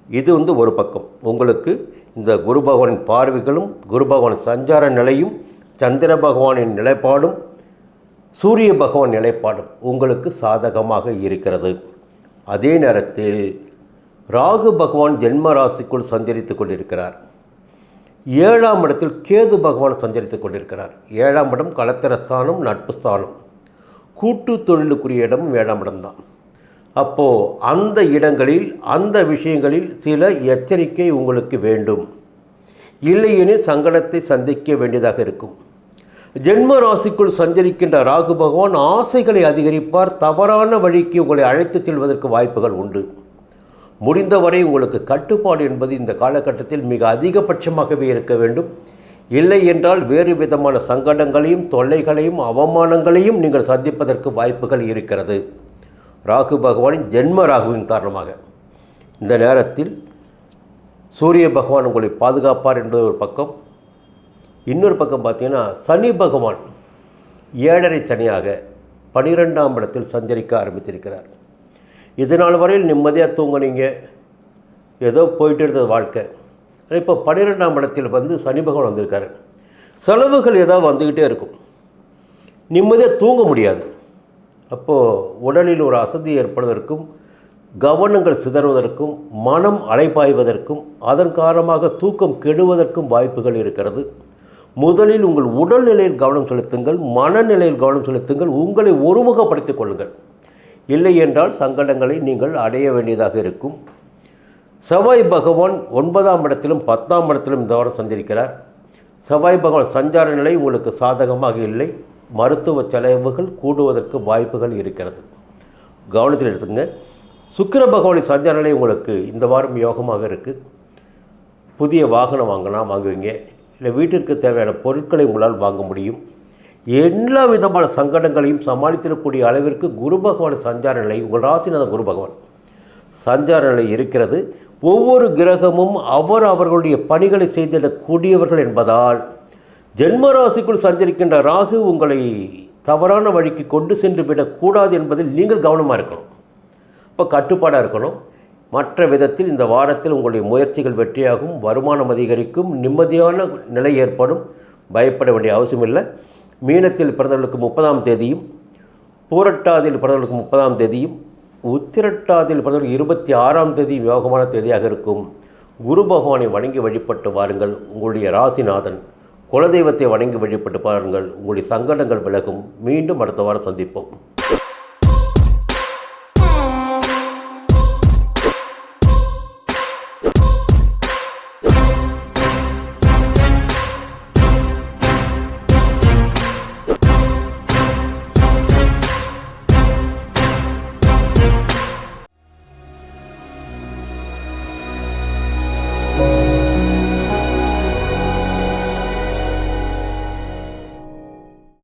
இது ஒரு பக்கம். உங்களுக்கு இந்த குரு பகவானின் பார்வைகளும் குரு பகவானின் சஞ்சார நிலையும் சந்திர பகவானின் நிலைப்பாடும் சூரிய பகவான் நிலைப்பாடும் உங்களுக்கு சாதகமாக இருக்கிறது. அதே நேரத்தில் ராகு பகவான் ஜென்ம ராசிக்குள் சஞ்சரித்து கொண்டிருக்கிறார். 7ஆம் இடத்தில் கேது பகவான் சஞ்சரித்து கொண்டிருக்கிறார். 7ஆம் இடம் கலத்திரஸ்தானம், நட்பு ஸ்தானம், கூட்டு தொழிலுக்குரிய இடமும் 7ஆம் இடம்தான். அப்போது அந்த இடங்களில் அந்த விஷயங்களில் சில எச்சரிக்கை உங்களுக்கு வேண்டும். இல்லையெனில் சங்கடத்தை சந்திக்க வேண்டியதாக இருக்கும். ஜென்ம ராசிக்குள் சஞ்சரிக்கின்ற ராகு பகவான் ஆசைகளை அதிகரிப்பார். தவறான வழிக்கு உங்களை அழைத்து செல்வதற்கு வாய்ப்புகள் உண்டு. முடிந்தவரை உங்களுக்கு கட்டுப்பாடு என்பது இந்த காலகட்டத்தில் மிக அதிகபட்சமாகவே இருக்க வேண்டும். இல்லை என்றால் வேறு விதமான சங்கடங்களையும் தொல்லைகளையும் அவமானங்களையும் நீங்கள் சந்திப்பதற்கு வாய்ப்புகள் இருக்கிறது. ராகு பகவானின் ஜென்ம ராகுவின் காரணமாக இந்த நேரத்தில் சூரிய பகவான் உங்களை பாதுகாப்பார் என்பது ஒரு பக்கம். இன்னொரு பக்கம் பார்த்தீங்கன்னா சனி பகவான் 7.5 சனியாக 12ஆம் இடத்தில் சஞ்சரிக்க ஆரம்பித்திருக்கிறார். இதனால் வரையில் நிம்மதியாக தூங்குனீங்க, ஏதோ போயிட்டு இருந்தது வாழ்க்கை. இப்போ 12ஆம் இடத்தில் சனி பகவான் வந்திருக்காரு. செலவுகள் ஏதாவது வந்துக்கிட்டே இருக்கும். நிம்மதியாக தூங்க முடியாது. அப்போது உடலில் ஒரு அசதி ஏற்படுவதற்கும் கவனங்கள் சிதறுவதற்கும் மனம் அலைபாய்வதற்கும் அதன் காரணமாக தூக்கம் கெடுவதற்கும் வாய்ப்புகள் இருக்கிறது. முதலில் உங்கள் உடல்நிலையில் கவனம் செலுத்துங்கள், மனநிலையில் கவனம் செலுத்துங்கள், உங்களை ஒருமுகப்படுத்திக் கொள்ளுங்கள். இல்லை என்றால் சங்கடங்களை நீங்கள் அடைய வேண்டியதாக இருக்கும். செவ்வாய் பகவான் 9ஆம் இடத்திலும் 10ஆம் இடத்திலும் இந்த வாரம் சந்திருக்கிறார். செவ்வாய் பகவான் சஞ்சார நிலை உங்களுக்கு சாதகமாக இல்லை. மருத்துவ செலவுகள் கூடுவதற்கு வாய்ப்புகள் இருக்கிறது. கவனத்தில் எடுத்துங்க. சுக்கிர பகவானின் சஞ்சார நிலை உங்களுக்கு இந்த வாரம் யோகமாக இருக்குது. புதிய வாகனம் வாங்குவீங்க. இல்லை வீட்டிற்கு தேவையான பொருட்களை உங்களால் வாங்க முடியும். எல்லா விதமான சங்கடங்களையும் சமாளித்திடக்கூடிய அளவிற்கு குரு பகவான் சஞ்சார நிலை, உங்கள் ராசிநாதன் குரு பகவான் சஞ்சார நிலை இருக்கிறது. ஒவ்வொரு கிரகமும் அவர்களுடைய பணிகளை செய்திடக்கூடியவர்கள் என்பதால் ஜென்ம ராசிக்குள் சஞ்சரிக்கின்ற ராகு உங்களை தவறான வழிக்கு கொண்டு சென்று விடக்கூடாது என்பதில் நீங்கள் கவனமாக இருக்கணும். இப்போ கட்டுப்பாடாக இருக்கணும். மற்ற விதத்தில் இந்த வாரத்தில் உங்களுடைய முயற்சிகள் வெற்றியாகும், வருமானம் அதிகரிக்கும், நிம்மதியான நிலை ஏற்படும். பயப்பட வேண்டிய அவசியம் இல்லை. மீனத்தில் பிறந்தவர்களுக்கு 30ஆம் தேதியும், பூரட்டாதியில் பிறந்தவர்களுக்கு 30ஆம் தேதியும், உத்திரட்டாதியில் பிறந்தவர்களுக்கு 26ஆம் தேதியும் யோகமான தேதியாக இருக்கும். குரு பகவானை வணங்கி வழிபட்டு வாருங்கள். உங்களுடைய ராசிநாதன் குலதெய்வத்தை வணங்கி வழிபட்டு பாருங்கள். உங்களுடைய சங்கடங்கள் விலகும். மீண்டும் அடுத்த வாரம் சந்திப்போம்.